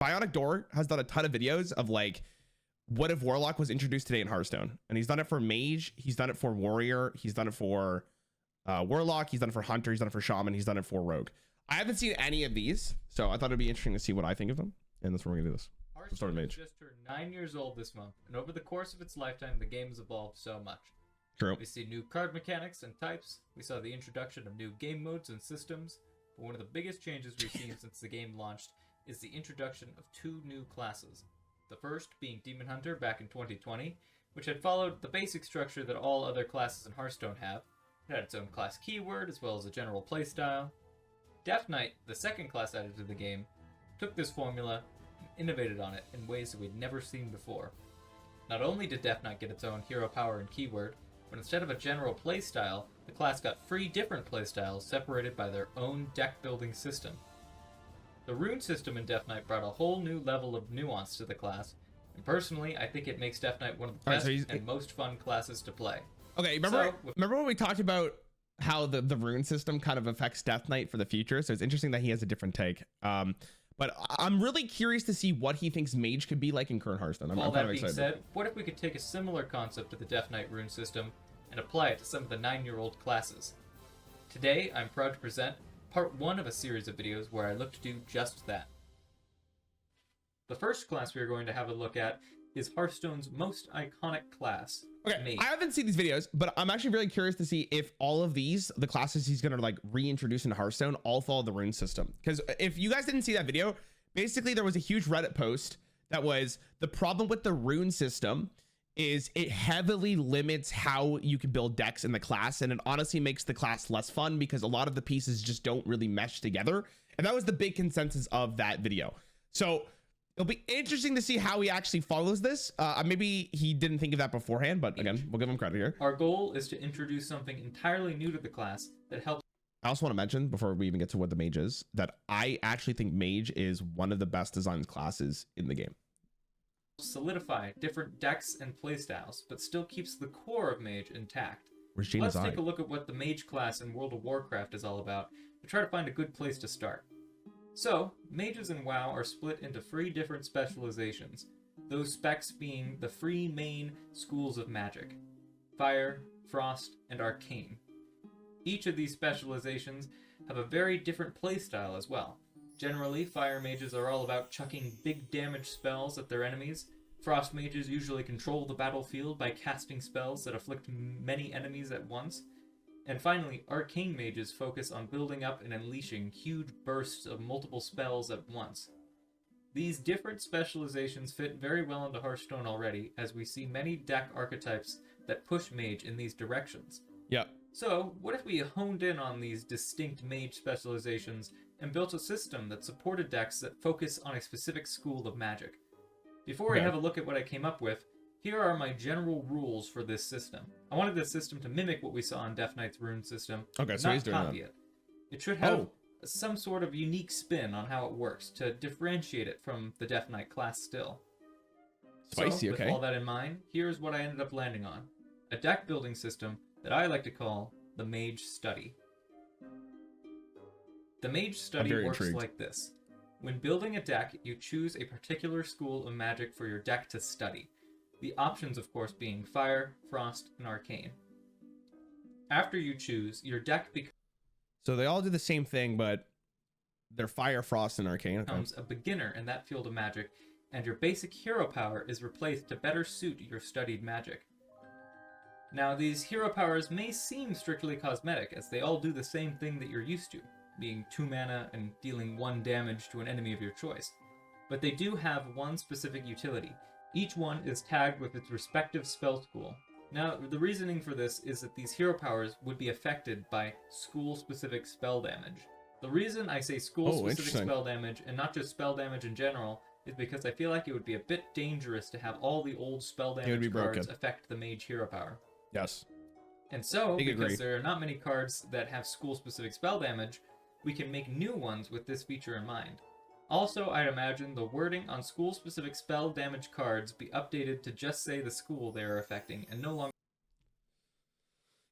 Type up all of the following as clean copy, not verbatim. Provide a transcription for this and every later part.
Bionic Door has done a ton of videos of like, what if Warlock was introduced today in Hearthstone? And he's done it for Mage, he's done it for Warrior, he's done it for Warlock, he's done it for Hunter, he's done it for Shaman, he's done it for Rogue. I haven't seen any of these, so I thought it'd be interesting to see what I think of them. And that's where we're gonna do this. Hearthstone just turned 9 years old this month, and over the course of its lifetime, the game has evolved so much. True. We see new card mechanics and types, we saw the introduction of new game modes and systems, but one of the biggest changes we've seen since the game launched is the introduction of 2 new classes. The first being Demon Hunter back in 2020, which had followed the basic structure that all other classes in Hearthstone have. It had its own class keyword, as well as a general playstyle. Death Knight, the second class added to the game, took this formula and innovated on it in ways that we'd never seen before. Not only did Death Knight get its own hero power and keyword, but instead of a general playstyle, the class got 3 different playstyles separated by their own deck building system. The rune system in Death Knight brought a whole new level of nuance to the class, and personally, I think it makes Death Knight one of the best and most fun classes to play. Okay, remember when we talked about how the rune system kind of affects Death Knight for the future? So it's interesting that he has a different take. But I'm really curious to see what he thinks Mage could be like in current Hearthstone. All that being said, what if we could take a similar concept to the Death Knight rune system and apply it to some of the 9-year-old classes? Today, I'm proud to present part 1 of a series of videos where I look to do just that. The first class we are going to have a look at is Hearthstone's most iconic class, Okay, Mage. I haven't seen these videos, but I'm actually really curious to see if all of these, the classes he's gonna like reintroduce into Hearthstone, all follow the rune system. Because if you guys didn't see that video, basically there was a huge Reddit post that was the problem with the rune system is it heavily limits how you can build decks in the class, and it honestly makes the class less fun because a lot of the pieces just don't really mesh together. And that was the big consensus of that video. So it'll be interesting to see how he actually follows this. Maybe he didn't think of that beforehand, but again, we'll give him credit here. Our goal is to introduce something entirely new to the class that helps. I also want to mention, before we even get to what the Mage is, that I actually think Mage is one of the best designed classes in the game. Solidify different decks and playstyles, but still keeps the core of Mage intact. Let's take a look at what the Mage class in World of Warcraft is all about, and try to find a good place to start. So, mages in WoW are split into 3 different specializations, those specs being the 3 main schools of magic: Fire, Frost, and Arcane. Each of these specializations have a very different playstyle as well. Generally, Fire mages are all about chucking big damage spells at their enemies. Frost mages usually control the battlefield by casting spells that afflict many enemies at once. And finally, Arcane mages focus on building up and unleashing huge bursts of multiple spells at once. These different specializations fit very well into Hearthstone already, as we see many deck archetypes that push Mage in these directions. Yep. So, what if we honed in on these distinct Mage specializations and built a system that supported decks that focus on a specific school of magic? Before we have a look at what I came up with, here are my general rules for this system. I wanted this system to mimic what we saw in Death Knight's rune system, okay, so not he's doing copy it. It should have some sort of unique spin on how it works to differentiate it from the Death Knight class still. Spicy, so, okay. With all that in mind, here's what I ended up landing on. A deck building system that I like to call the Mage Study. The Mage Study works like this. When building a deck, you choose a particular school of magic for your deck to study. The options, of course, being Fire, Frost, and Arcane. After you choose, your deck becomes... So they all do the same thing, but they're Fire, Frost, and Arcane. becomes a beginner in that field of magic, and your basic hero power is replaced to better suit your studied magic. Now, these hero powers may seem strictly cosmetic, as they all do the same thing that you're used to, being 2 mana and dealing 1 damage to an enemy of your choice. But they do have one specific utility. Each one is tagged with its respective spell school. Now, the reasoning for this is that these hero powers would be affected by school-specific spell damage. The reason I say school-specific spell damage, and not just spell damage in general, is because I feel like it would be a bit dangerous to have all the old spell damage cards affect the Mage hero power. Yes. And so, because there are not many cards that have school-specific spell damage, we can make new ones with this feature in mind. Also, I'd imagine the wording on school-specific spell damage cards be updated to just say the school they are affecting, and no longer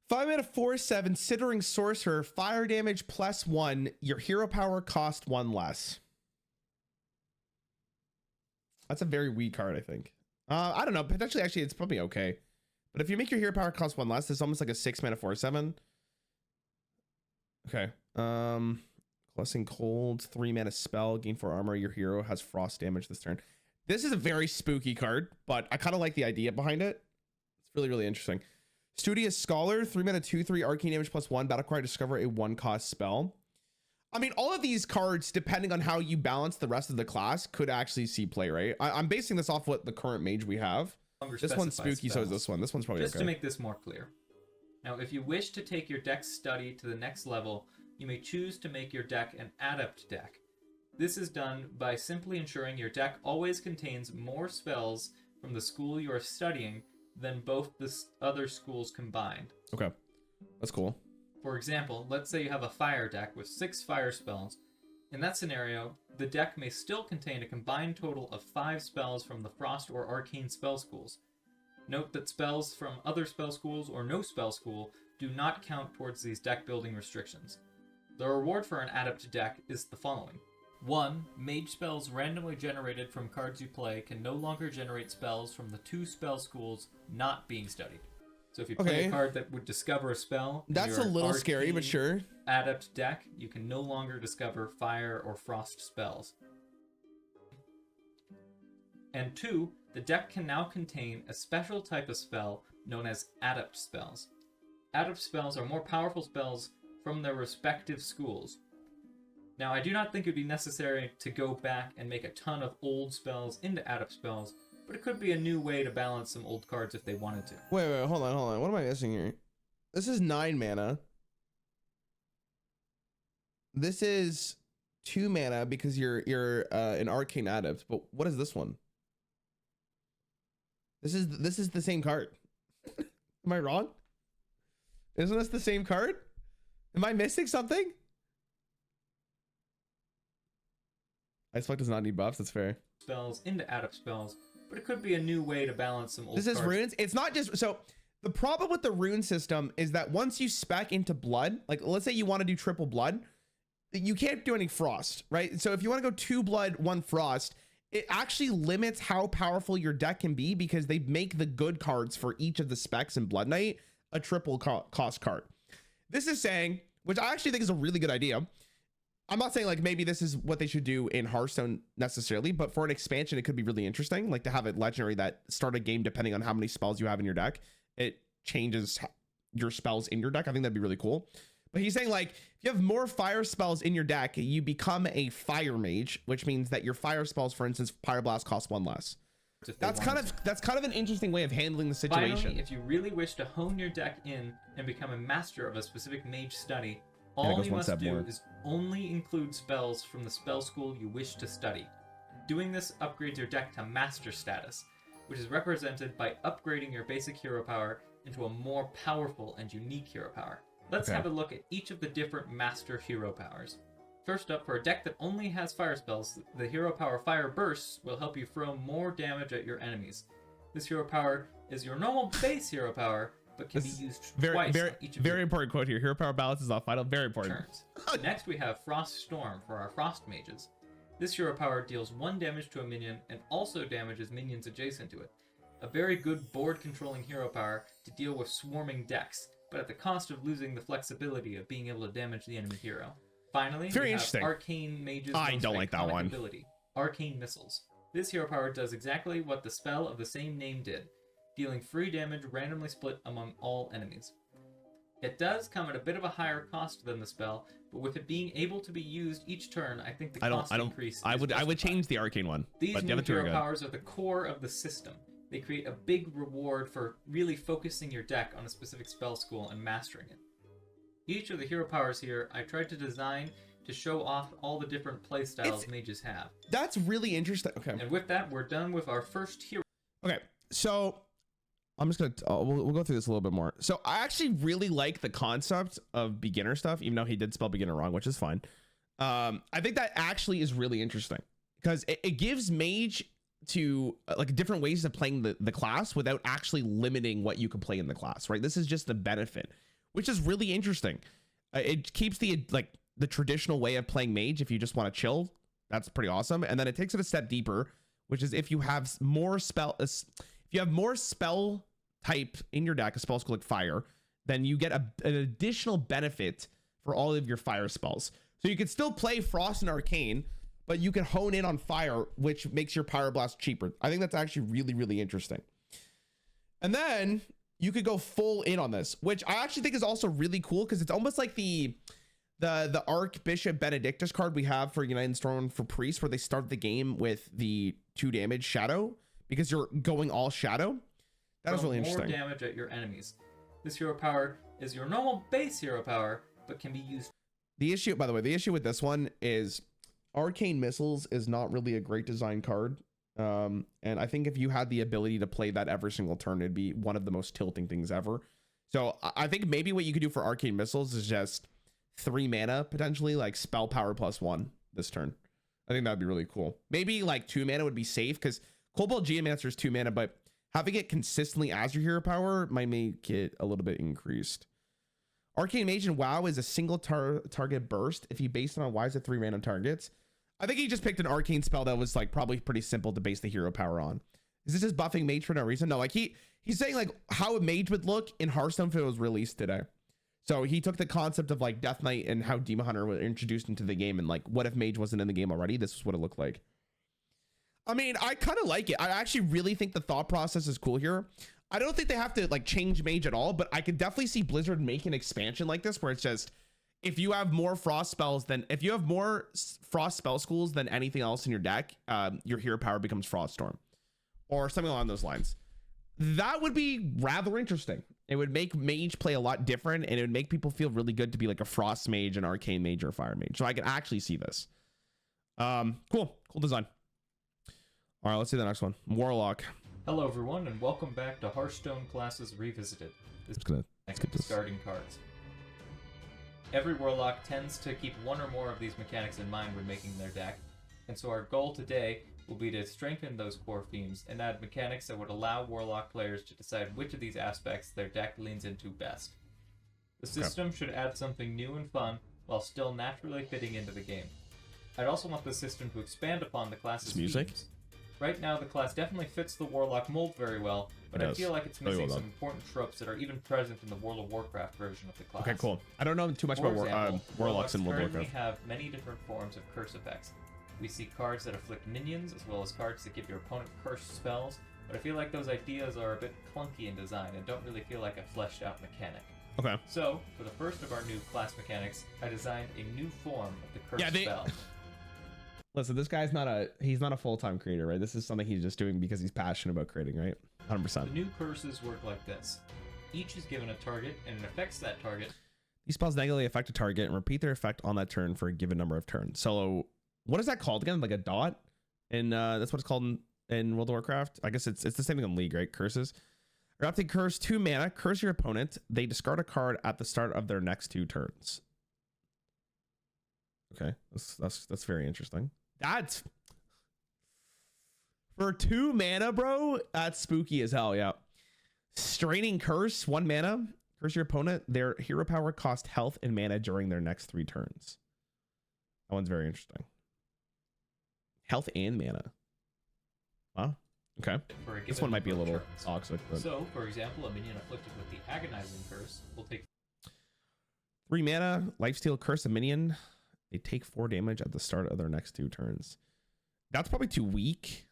5 mana 4/7, Sittering Sorcerer, fire damage +1. Your hero power cost 1 less. That's a very weak card, I think. I don't know. Potentially, actually, it's probably okay. But if you make your hero power cost 1 less, it's almost like a 6 mana 4/7. Okay. Blessing Cold, 3 mana spell, gain 4 armor. Your hero has frost damage this turn. This is a very spooky card, but I kind of like the idea behind it. It's really, really interesting. Studious Scholar, 3 mana 2/3 arcane damage +1. Battle cry, discover a 1-cost spell. I mean, all of these cards, depending on how you balance the rest of the class, could actually see play, right? I'm basing this off what the current mage we have. This one's spooky, so is this one. This one's probably just okay. to make this more clear. Now, if you wish to take your deck study to the next level, you may choose to make your deck an adept deck. This is done by simply ensuring your deck always contains more spells from the school you are studying than both the other schools combined. Okay, that's cool. For example, let's say you have a fire deck with 6 fire spells. In that scenario, the deck may still contain a combined total of 5 spells from the frost or arcane spell schools. Note that spells from other spell schools or no spell school do not count towards these deck building restrictions. The reward for an adept deck is the following. 1. Mage spells randomly generated from cards you play can no longer generate spells from the 2 spell schools not being studied. So if you play a card that would discover a spell, that's a little scary, but sure. Adept deck, you can no longer discover fire or frost spells. And 2, the deck can now contain a special type of spell known as adept spells. Adept spells are more powerful spells from their respective schools. Now, I do not think it would be necessary to go back and make a ton of old spells into adept spells, but it could be a new way to balance some old cards if they wanted to. Wait, hold on. What am I missing here? This is 9 mana. This is 2 mana because you're an arcane adept. But what is this one? This is the same card. Am I wrong? Isn't this the same card? Am I missing something? Ice Flight does not need buffs. That's fair. Spells into adept spells, but it could be a new way to balance some old cards. This is runes. It's not just so. The problem with the rune system is that once you spec into blood, like let's say you want to do triple blood, you can't do any frost, right? So if you want to go 2 blood, 1 frost, it actually limits how powerful your deck can be because they make the good cards for each of the specs in Blood Knight a triple cost card. This is saying, which I actually think is a really good idea. I'm not saying like maybe this is what they should do in Hearthstone necessarily, but for an expansion, it could be really interesting. Like to have a legendary that start a game depending on how many spells you have in your deck. It changes your spells in your deck. I think that'd be really cool. But he's saying like, if you have more fire spells in your deck, you become a fire mage, which means that your fire spells, for instance, Pyroblast cost 1 less. That's kind of an interesting way of handling the situation. Finally, if you really wish to hone your deck in and become a master of a specific mage study, all you must do is only include spells from the spell school you wish to study. Doing this upgrades your deck to master status, which is represented by upgrading your basic hero power into a more powerful and unique hero power. Let's have a look at each of the different master hero powers. First up, for a deck that only has fire spells, the hero power Fire Bursts will help you throw more damage at your enemies. This hero power is your normal base hero power, but can be used twice on each of very important quote here. Hero power balance is off final. Very important. Turns. Next, we have Frost Storm for our Frost Mages. This hero power deals 1 damage to a minion and also damages minions adjacent to it. A very good board controlling hero power to deal with swarming decks, but at the cost of losing the flexibility of being able to damage the enemy hero. Finally, very we have interesting. Arcane Mage's I don't like that one. Ability, Arcane Missiles. This hero power does exactly what the spell of the same name did, dealing free damage randomly split among all enemies. It does come at a bit of a higher cost than the spell, but with it being able to be used each turn, I think the cost increase. I would change the arcane one. These new hero powers are the core of the system. They create a big reward for really focusing your deck on a specific spell school and mastering it. Each of the hero powers here, I tried to design to show off all the different playstyles mages have. That's really interesting. Okay. And with that, we're done with our first hero. Okay, so I'm just gonna we'll go through this a little bit more. So I actually really like the concept of beginner stuff, even though he did spell beginner wrong, which is fine. I think that actually is really interesting because it gives mage to like different ways of playing the class without actually limiting what you can play in the class, right? This is just the benefit, which is really interesting. It keeps the traditional way of playing mage if you just want to chill. That's pretty awesome. And then it takes it a step deeper which is if you have more spell type in your deck, a spell school like fire, then you get an additional benefit for all of your fire spells. So you can still play Frost and Arcane, but you can hone in on fire, which makes your Pyroblast cheaper. I think that's actually really, really interesting. And then you could go full in on this, which I actually think is also really cool because it's almost like the Archbishop Benedictus card we have for United Storm for Priest, where they start the game with the 2 damage shadow because you're going all shadow. That is really interesting. More damage at your enemies. This hero power is your normal base hero power, but can be used. The issue, by the way, the issue with this one is Arcane Missiles is not really a great design card. And I think if you had the ability to play that every single turn, it'd be one of the most tilting things ever. So I think maybe what you could do for Arcane Missiles is just 3 mana, potentially, like spell power +1 this turn. I think that'd be really cool. Maybe like 2 mana would be safe because Cobalt Geomancer is 2 mana, but having it consistently as your hero power might make it a little bit increased. Arcane Mage in WoW is a single target burst if you base it on why is it 3 random targets. I think he just picked an arcane spell that was like probably pretty simple to base the hero power on. Is this just buffing Mage for no reason? No, like he's saying like how a Mage would look in Hearthstone if it was released today. So he took the concept of like Death Knight and how Demon Hunter was introduced into the game, and like what if Mage wasn't in the game already? This is what it looked like. I mean, I kind of like it. I actually really think the thought process is cool here. I don't think they have to like change Mage at all, but I could definitely see Blizzard make an expansion like this where it's just if you have more frost spells than if you have more frost spell schools than anything else in your deck, your hero power becomes Froststorm or something along those lines. That would be rather interesting. It would make Mage play a lot different, and it would make people feel really good to be like a Frost Mage, an Arcane Mage, or a Fire Mage. So I can actually see this. Cool design. All right, let's see the next one. Warlock. Hello everyone, and welcome back to Hearthstone Classes Revisited. This is next discarding cards. Every Warlock tends to keep one or more of these mechanics in mind when making their deck, and so our goal today will be to strengthen those core themes and add mechanics that would allow Warlock players to decide which of these aspects their deck leans into best. The system should add something new and fun while still naturally fitting into the game. I'd also want the system to expand upon the class's themes. Right now, the class definitely fits the Warlock mold very well, but I feel like it's missing some important tropes that are even present in the World of Warcraft version of the class. Okay, cool. I don't know too much about Warlocks in World of Warcraft. We have many different forms of curse effects. We see cards that afflict minions, as well as cards that give your opponent cursed spells, but I feel like those ideas are a bit clunky in design and don't really feel like a fleshed out mechanic. Okay. So, for the first of our new class mechanics, I designed a new form of the cursed spell. Listen, this guy's he's not a full-time creator, right? This is something he's just doing because he's passionate about creating, right? 100%. The new curses work like this. Each is given a target, and it affects that target. These spells negatively affect a target and repeat their effect on that turn for a given number of turns. So, what is that called again? Like a dot? And that's what it's called in World of Warcraft. I guess it's the same thing in League, right? Curses. Erupting Curse, 2 mana. Curse your opponent. They discard a card at the start of their next 2 turns. Okay, that's very interesting. That's for 2 mana, bro. That's spooky as hell. Yeah. Straining Curse, 1 mana. Curse your opponent. Their hero power cost health and mana during their next 3 turns. That one's very interesting. Health and mana. Wow. Okay. This one might be a little toxic. But... So, for example, a minion afflicted with the Agonizing Curse will take 3 mana. Lifesteal Curse a minion. They take 4 damage at the start of their next 2 turns. That's probably too weak,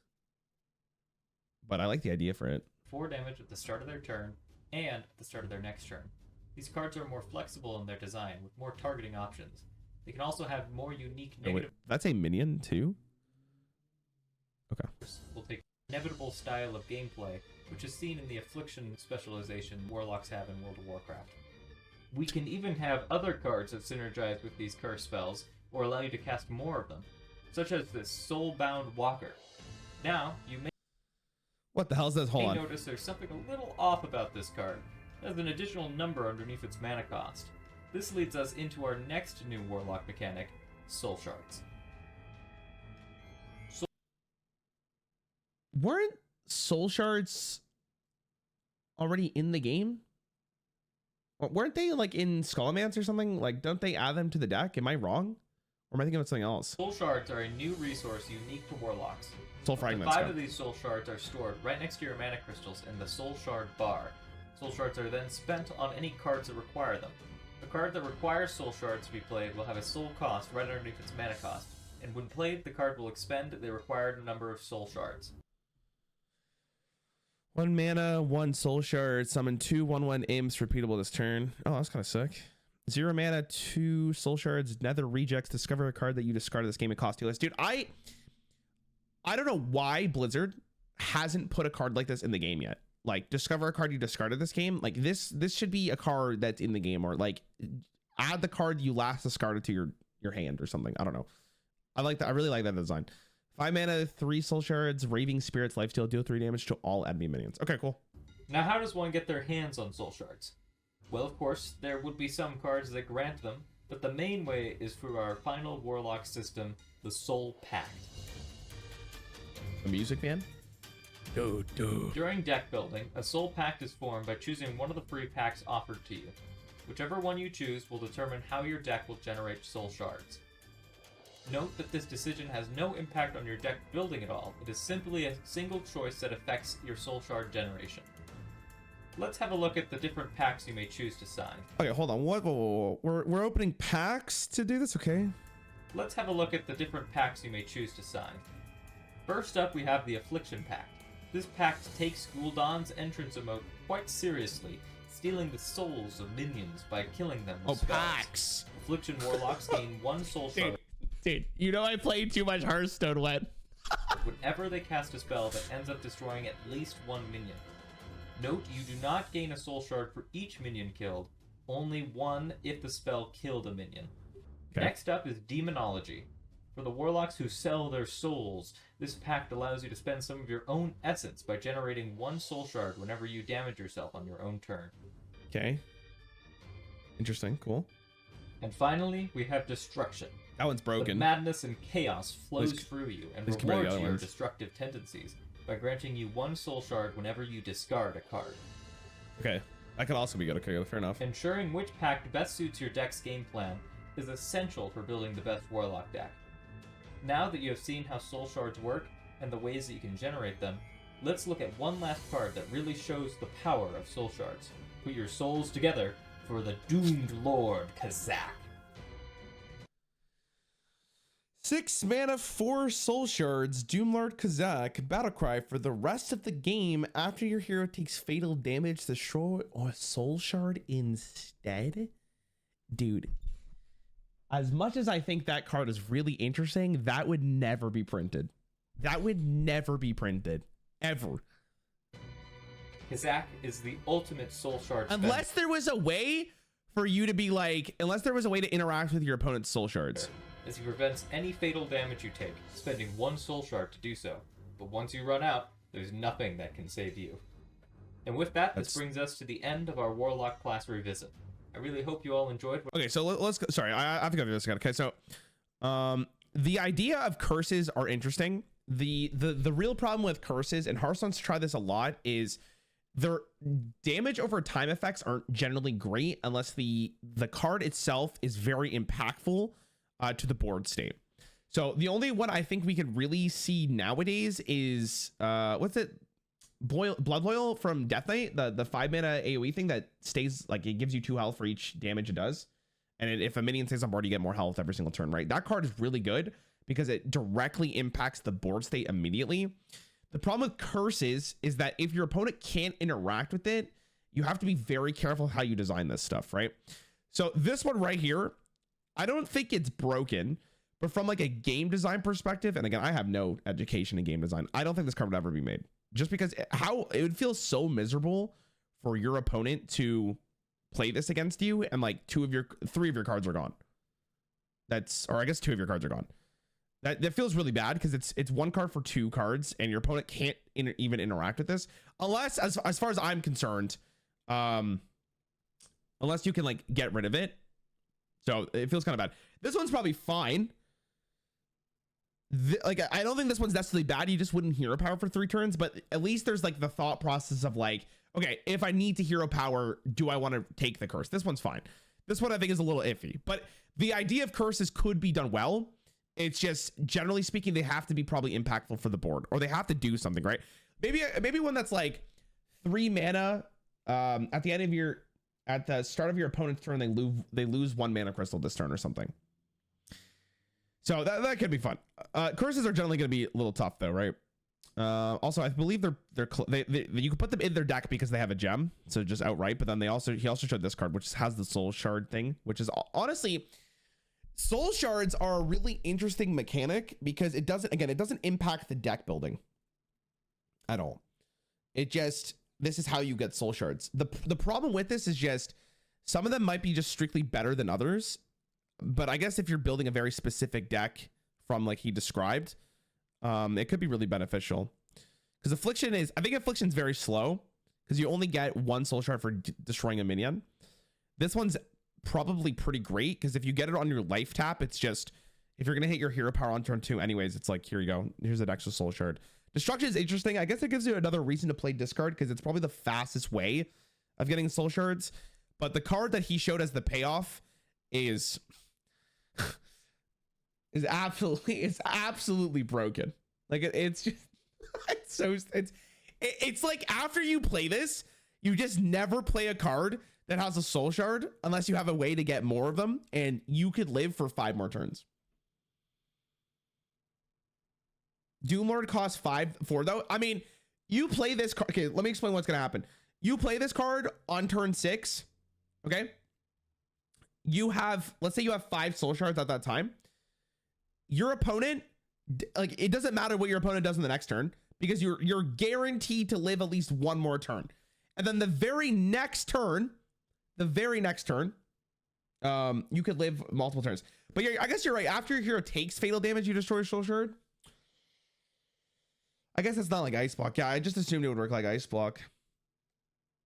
but I like the idea for it. 4 damage at the start of their turn and at the start of their next turn. These cards are more flexible in their design with more targeting options. They can also have more unique negative... Wait, that's a minion too? Okay. Will take inevitable style of gameplay, which is seen in the affliction specialization Warlocks have in World of Warcraft. We can even have other cards that synergize with these curse spells, or allow you to cast more of them, such as this Soulbound Walker. Now, you may what the hell is this? Hold on. Notice there's something a little off about this card. It has an additional number underneath its mana cost. This leads us into our next new Warlock mechanic, Soul Shards. Weren't Soul Shards already in the game? Weren't they like in Skullmance or something? Like, don't they add them to the deck? Am I wrong? Or am I thinking of something else? Soul shards are a new resource unique to Warlocks. Soul fragments. 5 of these soul shards are stored right next to your mana crystals in the soul shard bar. Soul shards are then spent on any cards that require them. A card that requires soul shards to be played will have a soul cost right underneath its mana cost, and when played, the card will expend the required number of soul shards. 1 mana, 1 soul shard, summon 2 1/1 imps, repeatable this turn. Oh, that's kind of sick. 0 mana, 2 soul shards, nether rejects, discover a card that you discarded this game and cost 2 less. Dude, I don't know why Blizzard hasn't put a card like this in the game yet. Like, discover a card you discarded this game. Like, this should be a card that's in the game, or like add the card you last discarded to your hand or something. I don't know. I like that. I really like that design. 5 mana, 3 soul shards, raving spirits, lifesteal, deal 3 damage to all enemy minions. Okay, cool. Now, how does one get their hands on soul shards? Well, of course, there would be some cards that grant them, but the main way is through our final Warlock system, the Soul Pact. The music, man? During deck building, a Soul Pact is formed by choosing one of the free packs offered to you. Whichever one you choose will determine how your deck will generate soul shards. Note that this decision has no impact on your deck building at all. It is simply a single choice that affects your soul shard generation. Let's have a look at the different packs you may choose to sign. Okay, hold on. What? Whoa. We're opening packs to do this? Okay. Let's have a look at the different packs you may choose to sign. First up, we have the Affliction Pact. This pact takes Gul'dan's entrance emote quite seriously, stealing the souls of minions by killing them with spells. Packs. Affliction Warlocks gain 1 soul shard. Dude, you know I played too much Hearthstone when. Whenever they cast a spell that ends up destroying at least 1 minion. Note, you do not gain a soul shard for each minion killed, only 1 if the spell killed a minion. Okay. Next up is Demonology. For the Warlocks who sell their souls, this pact allows you to spend some of your own essence by generating 1 soul shard whenever you damage yourself on your own turn. Okay. Interesting, cool. And finally, we have Destruction. That one's broken. The madness and chaos flows through you and rewards your destructive tendencies by granting you 1 soul shard whenever you discard a card. Okay, that could also be good. Okay, fair enough. Ensuring which pact best suits your deck's game plan is essential for building the best Warlock deck. Now that you have seen how soul shards work and the ways that you can generate them, let's look at one last card that really shows the power of soul shards. Put your souls together for the Doomed Lord Kazak. 6 mana, 4 soul shards, Doomlord Kazak, battlecry for the rest of the game. After your hero takes fatal damage, destroy a soul shard instead. Dude, as much as I think that card is really interesting, that would never be printed. That would never be printed. Ever. Kazak is the ultimate soul shard. Unless there was a way for you to be like, unless there was a way to interact with your opponent's soul shards. As he prevents any fatal damage you take, spending 1 soul shard to do so. But once you run out, there's nothing that can save you. And with that, this brings us to the end of our Warlock class revisit. I really hope you all enjoyed. Okay, so let's go. Sorry, I have to go through this again. Okay, so the idea of curses are interesting. The real problem with curses, and Hearthstone's tried this a lot, is their damage over time effects aren't generally great unless the card itself is very impactful to the board state. So the only one I think we could really see nowadays is what's it? Blood Boil from Death Knight, the 5 mana AoE thing that stays, like, it gives you 2 health for each damage it does. And if a minion stays on board, you get more health every single turn, right? That card is really good because it directly impacts the board state immediately. The problem with curses is that if your opponent can't interact with it, you have to be very careful how you design this stuff, right? So this one right here, I don't think it's broken, but from like a game design perspective, and again, I have no education in game design, I don't think this card would ever be made. Just because how it would feel so miserable for your opponent to play this against you, and like 3 of your cards are gone. Or I guess 2 of your cards are gone. That feels really bad because it's 1 card for 2 cards, and your opponent can't even interact with this unless, as far as I'm concerned, unless you can like get rid of it. So it feels kind of bad. This one's probably fine. Like, I don't think this one's necessarily bad. You just wouldn't hero power for 3 turns, but at least there's like the thought process of like, okay, if I need to hero power, do I want to take the curse? This one's fine. This one I think is a little iffy, but the idea of curses could be done well. It's just, generally speaking, they have to be probably impactful for the board, or they have to do something, right? Maybe one that's like 3 mana at the start of your opponent's turn, they lose 1 mana crystal this turn or something. So that could be fun. Curses are generally going to be a little tough though, right? Also, I believe you can put them in their deck because they have a gem, so just outright. But then he also showed this card, which has the soul shard thing, which is honestly, soul shards are a really interesting mechanic because it doesn't impact the deck building at all. This is how you get soul shards. The problem with this is just some of them might be just strictly better than others, but I guess if you're building a very specific deck from like he described, it could be really beneficial. Because I think Affliction's very slow because you only get 1 soul shard for destroying a minion. This one's probably pretty great because if you get it on your life tap, it's just, if you're gonna hit your hero power on turn 2 anyways, it's like, here you go, here's an extra soul shard. Destruction is interesting. I guess it gives you another reason to play discard because it's probably the fastest way of getting soul shards. But the card that he showed as the payoff is absolutely broken. Like it's just it's like after you play this, you just never play a card that has a soul shard unless you have a way to get more of them, and you could live for 5 more turns. Doomlord costs 4 though. I mean, you play this card. Okay, let me explain what's gonna happen. You play this card on turn 6. Okay. Let's say you have 5 soul shards at that time. Your opponent, like, it doesn't matter what your opponent does in the next turn because you're guaranteed to live at least 1 more turn. And then the very next turn, you could live multiple turns. But yeah, I guess you're right. After your hero takes fatal damage, you destroy a soul shard. I guess it's not like Ice Block. Yeah, I just assumed it would work like Ice Block.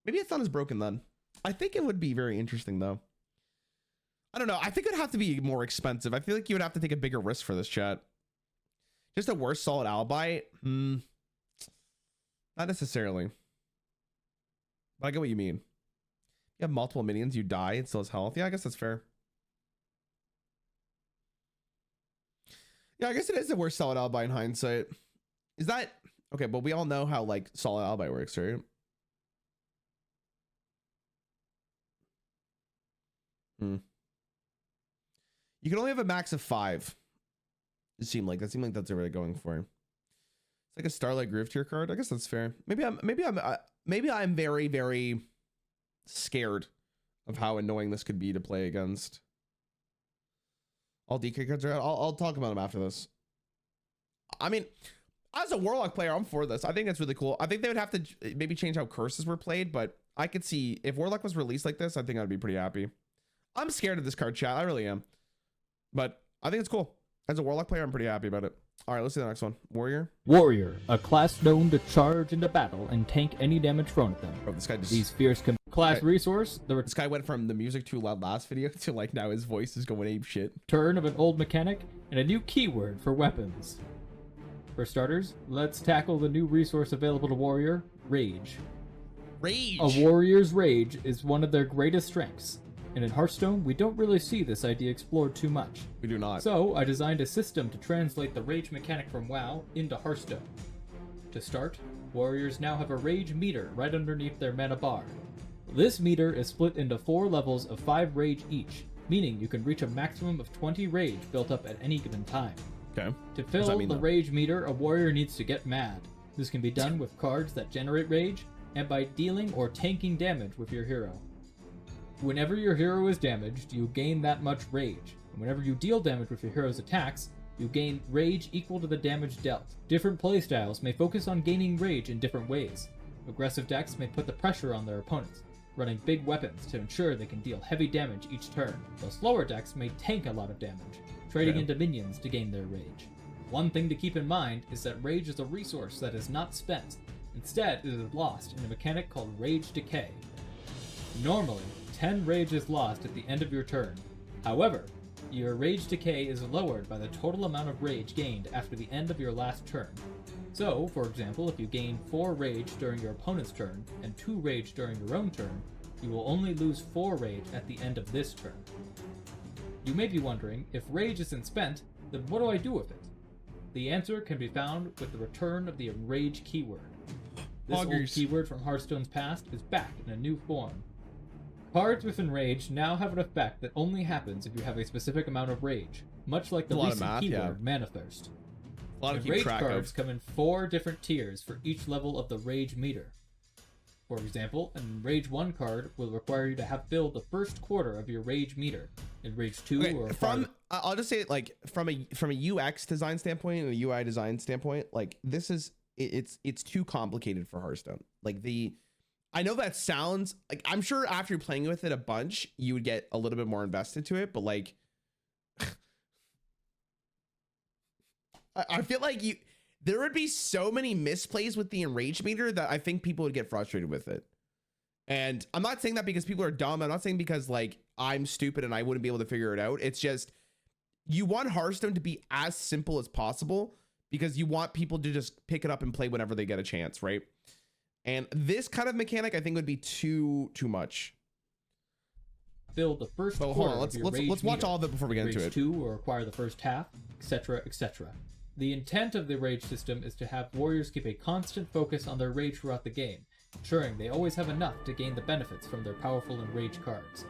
Maybe it's not as broken then. I think it would be very interesting though. I don't know. I think it'd have to be more expensive. I feel like you would have to take a bigger risk for this, chat. Just a worse solid alibi? Not necessarily. But I get what you mean. You have multiple minions, you die, it still has health. Yeah, I guess that's fair. Yeah, I guess it is a worse solid alibi in hindsight. Is that okay? But we all know how like solid alibi works, right? You can only have a max of 5. It seemed like that's what they're going for. It's like a Starlight Groove tier card. I guess that's fair. Maybe I'm very, very scared of how annoying this could be to play against. All DK cards are out. I'll talk about them after this. I mean, as a Warlock player, I'm for this. I think that's really cool. I think they would have to maybe change how curses were played, but I could see if Warlock was released like this, I think I'd be pretty happy. I'm scared of this card, chat. I really am. But I think it's cool. As a Warlock player, I'm pretty happy about it. All right, let's see the next one. Warrior. Warrior, a class known to charge into battle and tank any damage thrown at them. Bro, this guy just... These fierce class resource. This guy went from the music too loud last video to like now his voice is going ape shit. Return of an old mechanic and a new keyword for weapons. For starters, let's tackle the new resource available to Warrior, Rage. Rage! A Warrior's Rage is one of their greatest strengths. And in Hearthstone, we don't really see this idea explored too much. We do not. So, I designed a system to translate the Rage mechanic from WoW into Hearthstone. To start, Warriors now have a Rage meter right underneath their mana bar. This meter is split into 4 levels of 5 Rage each, meaning you can reach a maximum of 20 Rage built up at any given time. Okay. To fill the Rage meter, a Warrior needs to get mad. This can be done with cards that generate Rage, and by dealing or tanking damage with your hero. Whenever your hero is damaged, you gain that much Rage. And whenever you deal damage with your hero's attacks, you gain Rage equal to the damage dealt. Different playstyles may focus on gaining Rage in different ways. Aggressive decks may put the pressure on their opponents, running big weapons to ensure they can deal heavy damage each turn, while slower decks may tank a lot of damage, trading into minions to gain their Rage. One thing to keep in mind is that Rage is a resource that is not spent. Instead, it is lost in a mechanic called Rage Decay. Normally, 10 Rage is lost at the end of your turn. However, your Rage Decay is lowered by the total amount of Rage gained after the end of your last turn. So, for example, if you gain 4 Rage during your opponent's turn and 2 Rage during your own turn, You will only lose 4 rage at the end of this turn. You may be wondering, if rage isn't spent, then what do I do with it? The answer can be found with the return of the enrage keyword. This old keyword from Hearthstone's past is back in a new form. Cards with enrage now have an effect that only happens if you have a specific amount of rage, much like the recent keyword Mana Thirst. A lot of rage cards come in 4 different tiers for each level of the rage meter. For example, an Rage 1 card will require you to have filled the first quarter of your Rage meter. In Rage 2 or I'll just say it like from a UX design standpoint and a UI design standpoint, like this is it's too complicated for Hearthstone. Like I know that sounds like, I'm sure after playing with it a bunch, you would get a little bit more invested to it, but like I feel like there would be so many misplays with the enrage meter that I think people would get frustrated with it. And I'm not saying that because people are dumb. I'm not saying because like I'm stupid and I wouldn't be able to figure it out. It's just, you want Hearthstone to be as simple as possible because you want people to just pick it up and play whenever they get a chance, right? And this kind of mechanic I think would be too much. Fill the first quarter. Hold on, let's watch all of it before we get into it. 2 will require the first half, etc., etc. The intent of the rage system is to have warriors keep a constant focus on their rage throughout the game, ensuring they always have enough to gain the benefits from their powerful enrage cards.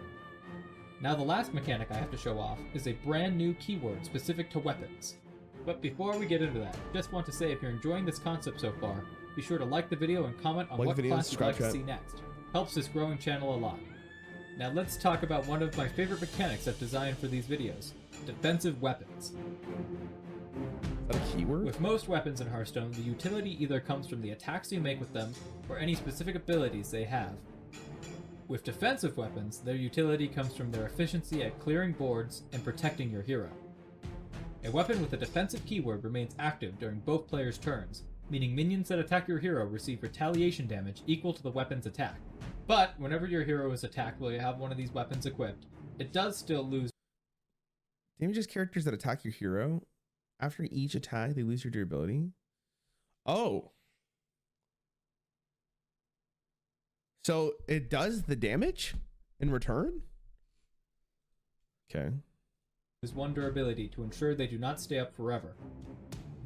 Now the last mechanic I have to show off is a brand new keyword specific to weapons. But before we get into that, just want to say if you're enjoying this concept so far, be sure to like the video and comment on what class you'd like to see next. Helps this growing channel a lot. Now let's talk about one of my favorite mechanics I've designed for these videos, defensive weapons. A keyword? With most weapons in Hearthstone, the utility either comes from the attacks you make with them, or any specific abilities they have. With defensive weapons, their utility comes from their efficiency at clearing boards and protecting your hero. A weapon with a defensive keyword remains active during both players' turns, meaning minions that attack your hero receive retaliation damage equal to the weapon's attack. But whenever your hero is attacked while you have one of these weapons equipped, it does still lose. Damages characters that attack your hero. After each attack, they lose your durability. Oh. So it does the damage in return? Okay. Lose 1 durability to ensure they do not stay up forever.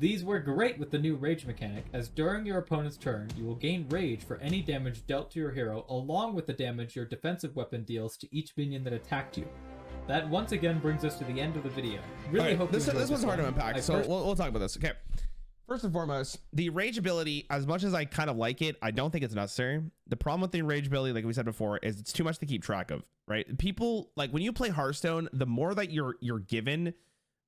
These work great with the new rage mechanic, as during your opponent's turn, you will gain rage for any damage dealt to your hero, along with the damage your defensive weapon deals to each minion that attacked you. That once again brings us to the end of the video. Really hope this one's hard to unpack, so we'll talk about this. Okay. First and foremost, the rage ability, as much as I kind of like it, I don't think it's necessary. The problem with the rage ability, like we said before, is it's too much to keep track of, right? People, like when you play Hearthstone, the more that you're given,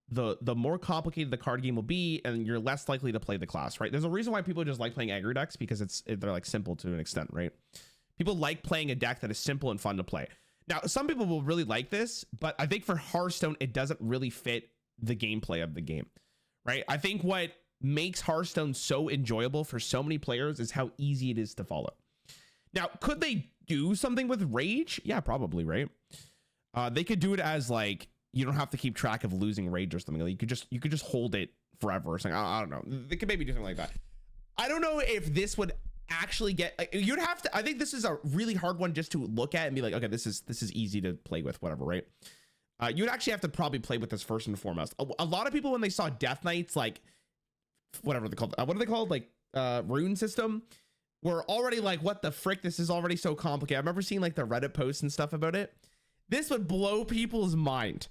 the more complicated the card game will be, and you're less likely to play the class, right? There's a reason why people just like playing aggro decks, because they're like simple to an extent, right? People like playing a deck that is simple and fun to play. Now, some people will really like this, but I think for Hearthstone, it doesn't really fit the gameplay of the game, right? I think what makes Hearthstone so enjoyable for so many players is how easy it is to follow. Now, could they do something with rage? Yeah, probably, right? They could do it as like, you don't have to keep track of losing rage or something. Like you could just hold it forever or something. I don't know. They could maybe do something like that. I don't know if this would actually get, like, you'd have to, I think this is a really hard one just to look at and be like, okay, this is easy to play with, whatever, right? You would actually have to probably play with this first and foremost. A lot of people, when they saw Death Knights, like whatever they called, what are they called, like rune system, were already like, what the frick, this is already so complicated. I remember seeing like the Reddit posts and stuff about it. This would blow people's mind.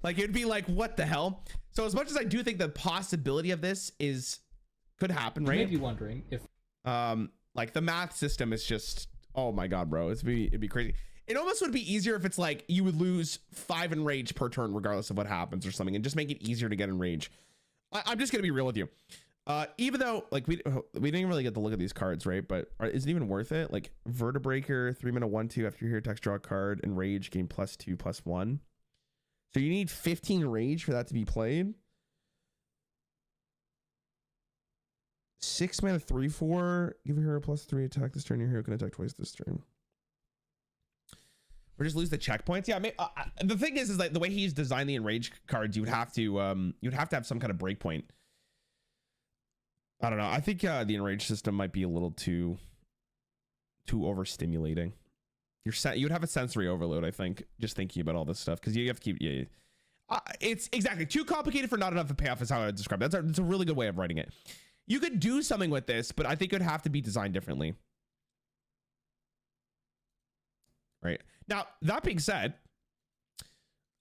Like it'd be like, what the hell? So as much as I do think the possibility of this could happen, right? You may be wondering if like the math system is just, oh my god, bro, it'd be crazy. It almost would be easier if it's like you would lose 5 in rage per turn regardless of what happens or something, and just make it easier to get in rage. I'm just gonna be real with you. Even though like we didn't really get to look at these cards, right? But is it even worth it? Like Vertebreaker, 3-mana 1/2 after your hero attacks, draw a card, and rage gain +2/+1. So you need 15 rage for that to be played. 6 mana 3/4. Give your hero +3 attack this turn. Your hero can attack twice this turn. Or just lose the checkpoints. Yeah, the thing is like the way he's designed the enrage cards, you would have to have some kind of breakpoint. I don't know. I think the enrage system might be a little too overstimulating. You would have a sensory overload, I think, just thinking about all this stuff, because you have to keep. Yeah, it's exactly too complicated for not enough of a payoff is how I would describe it. That's a really good way of writing it. You could do something with this, but I think it would have to be designed differently. Right now, that being said,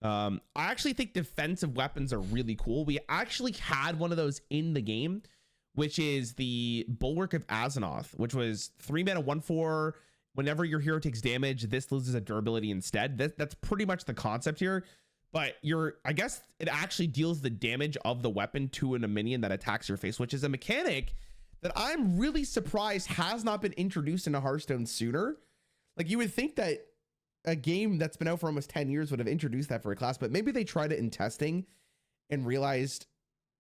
I actually think defensive weapons are really cool. We actually had one of those in the game, which is the Bulwark of Azeroth, which was 3 mana 1/4. Whenever your hero takes damage, this loses a durability instead. That's pretty much the concept here. But I guess it actually deals the damage of the weapon to a minion that attacks your face, which is a mechanic that I'm really surprised has not been introduced into Hearthstone sooner. Like, you would think that a game that's been out for almost 10 years would have introduced that for a class, but maybe they tried it in testing and realized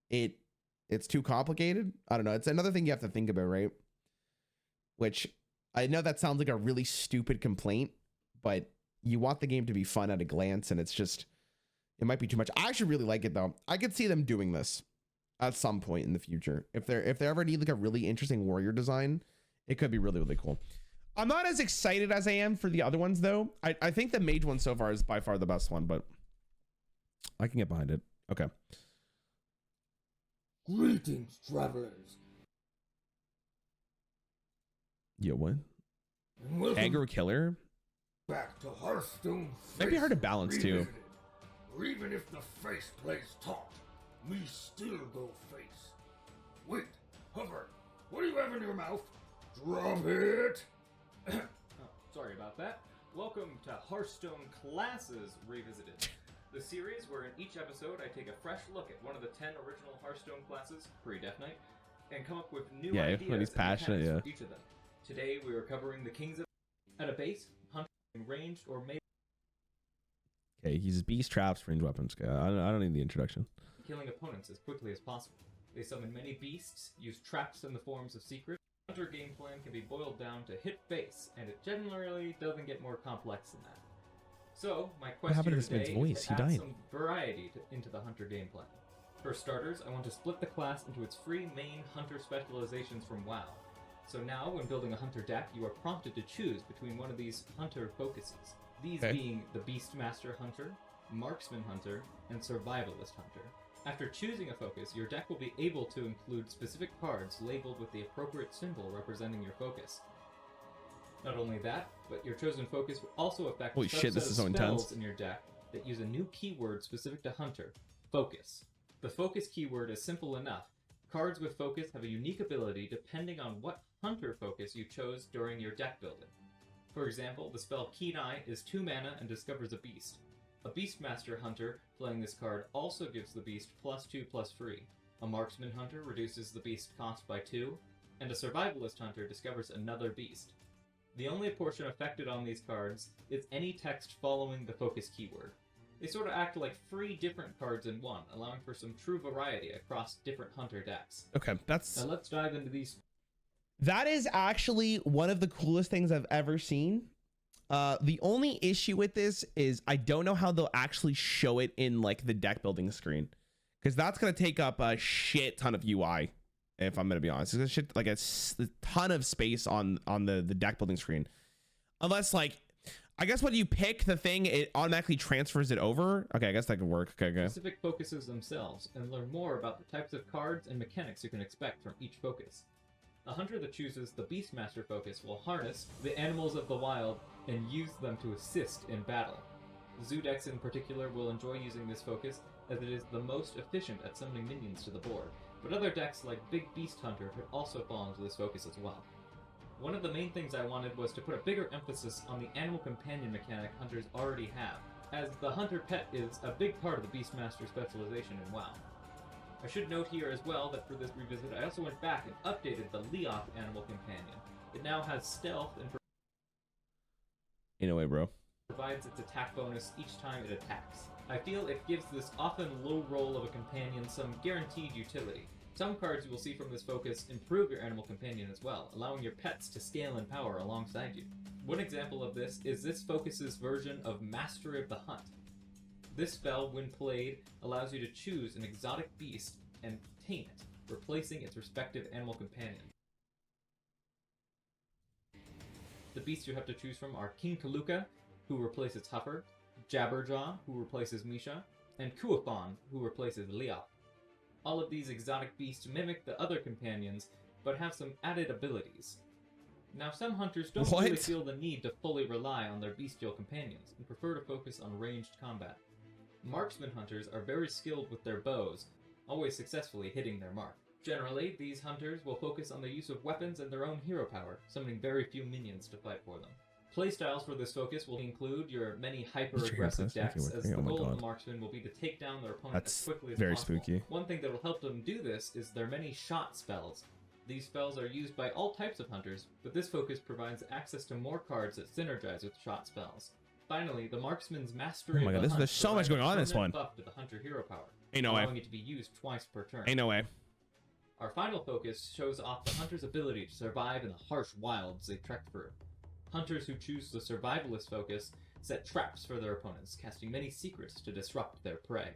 it's too complicated. I don't know. It's another thing you have to think about, right? Which I know that sounds like a really stupid complaint, but you want the game to be fun at a glance, and it might be too much. I actually really like it though. I could see them doing this at some point in the future. If they ever need like a really interesting warrior design, it could be really, really cool. I'm not as excited as I am for the other ones though. I think the Mage one so far is by far the best one, but I can get behind it. Okay. Greetings, travelers. Yo, what? And welcome Aggro killer? back to Hearthstone. Might be hard to balance too. Revisited. Or even if the face plays taut, we still go face. Wait, hover. What do you have in your mouth? Drop it. Oh, sorry about that. Welcome to Hearthstone Classes Revisited, the series where in each episode I take a fresh look at one of the 10 original Hearthstone classes, pre-Death Knight, and come up with new ideas when he's and passionate, mechanics for each of them. Today we are covering the Kings of at a base, hunter, ranged, or melee, Okay, he's beast traps, range weapons. Okay, I don't need the introduction. killing opponents as quickly as possible. They summon many beasts, use traps in the forms of secrets. Hunter game plan can be boiled down to hit base, and it generally doesn't get more complex than that. So, my quest happened here to this man's today voice? is He to add died. some variety into the Hunter game plan. For starters, I want to split the class into its free main Hunter specializations from WoW. So now, when building a Hunter deck, you are prompted to choose between one of these Hunter focuses. These Okay. being the Beastmaster Hunter, Marksman Hunter, and Survivalist Hunter. After choosing a focus, your deck will be able to include specific cards labeled with the appropriate symbol representing your focus. Not only that, but your chosen focus will also affect Holy a shit, this subset is of so spells intense. in your deck that use a new keyword specific to Hunter, Focus. The Focus keyword is simple enough. Cards with Focus have a unique ability depending on what Hunter focus you chose during your deck building. For example, the spell Keen Eye is 2 mana and discovers a beast. A Beastmaster Hunter playing this card also gives the beast +2/+free. A Marksman Hunter reduces the beast cost by 2, and a Survivalist Hunter discovers another beast. The only portion affected on these cards is any text following the focus keyword. They sort of act like 3 different cards in one, allowing for some true variety across different Hunter decks. Okay, Now let's dive into these. that is actually one of the coolest things I've ever seen. The only issue with this is I don't know how they'll actually show it in like the deck building screen, because that's gonna take up a shit ton of UI. If I'm gonna be honest, it's shit like a ton of space on the deck building screen, unless like I guess when you pick the thing, it automatically transfers it over. Okay, I guess that could work. Okay, okay. Specific focuses themselves and learn more about the types of cards and mechanics you can expect from each focus. A hunter that chooses the Beastmaster focus will harness the animals of the wild and use them to assist in battle. Zudex in particular will enjoy using this focus as it is the most efficient at summoning minions to the board, but other decks like Big Beast Hunter could also fall into this focus as well. One of the main things I wanted was to put a bigger emphasis on the animal companion mechanic hunters already have, as the hunter pet is a big part of the Beastmaster specialization in WoW. I should note here as well that for this revisit I also went back and updated the Leoth animal companion. It now has stealth and Anyway, bro. provides its attack bonus each time it attacks. I feel it gives this often low roll of a companion some guaranteed utility. Some cards you will see from this focus improve your animal companion as well, allowing your pets to scale in power alongside you. One example of this is this focus's version of Mastery of the Hunt. This spell, when played, allows you to choose an exotic beast and tame it, replacing its respective animal companion. The beasts you have to choose from are King Kaluka, who replaces Huffer, Jabberjaw, who replaces Misha, and Kuafon, who replaces Leop. All of these exotic beasts mimic the other companions, but have some added abilities. Now, some hunters don't really feel the need to fully rely on their bestial companions, and prefer to focus on ranged combat. Marksman hunters are very skilled with their bows, always successfully hitting their mark. Generally, these hunters will focus on the use of weapons and their own hero power, summoning very few minions to fight for them. Playstyles for this focus will include your many hyper-aggressive decks, as the goal of the marksman will be to take down their opponent as quickly as possible. Spooky. One thing that will help them do this is their many shot spells. These spells are used by all types of hunters, but this focus provides access to more cards that synergize with shot spells. Finally, the marksman's mastery of the hunt there's so much going on in this one. Buff to the hunter hero power, Ain't no way. allowing it to be used twice per turn. Ain't no way. Our final focus shows off the hunter's ability to survive in the harsh wilds they trek through. Hunters who choose the survivalist focus set traps for their opponents, casting many secrets to disrupt their prey.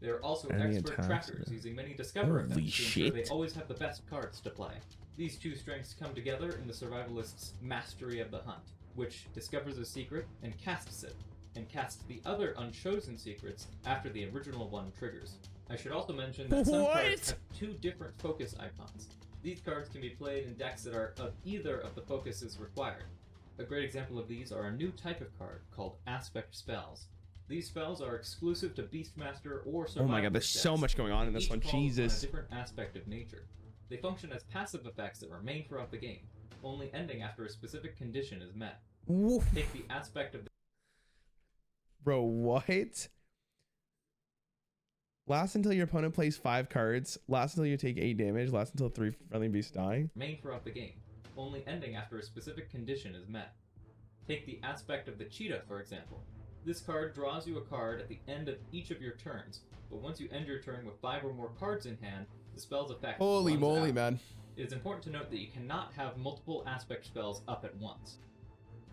They are also expert trackers, using many discover effects to ensure they always have the best cards to play. These two strengths come together in the survivalist's mastery of the hunt, which discovers a secret and casts it, and casts the other unchosen secrets after the original one triggers. I should also mention that some cards have two different focus icons. These cards can be played in decks that are of either of the focuses required. A great example of these are a new type of card called Aspect Spells. These spells are exclusive to Beastmaster or Survivalist. Oh my god, there's so much going on in this one. Jesus. On a different aspect of nature. They function as passive effects that remain throughout the game, only ending after a specific condition is met. Woof. Take the aspect of the... Bro, what? Last until your opponent plays 5 cards. Last until you take 8 damage. Last until 3 friendly beasts die. Remain throughout the game, only ending after a specific condition is met. Take the aspect of the cheetah, for example. This card draws you a card at the end of each of your turns, but once you end your turn with 5 or more cards in hand, the spell's effect Holy moly, out. man. It is important to note that you cannot have multiple aspect spells up at once.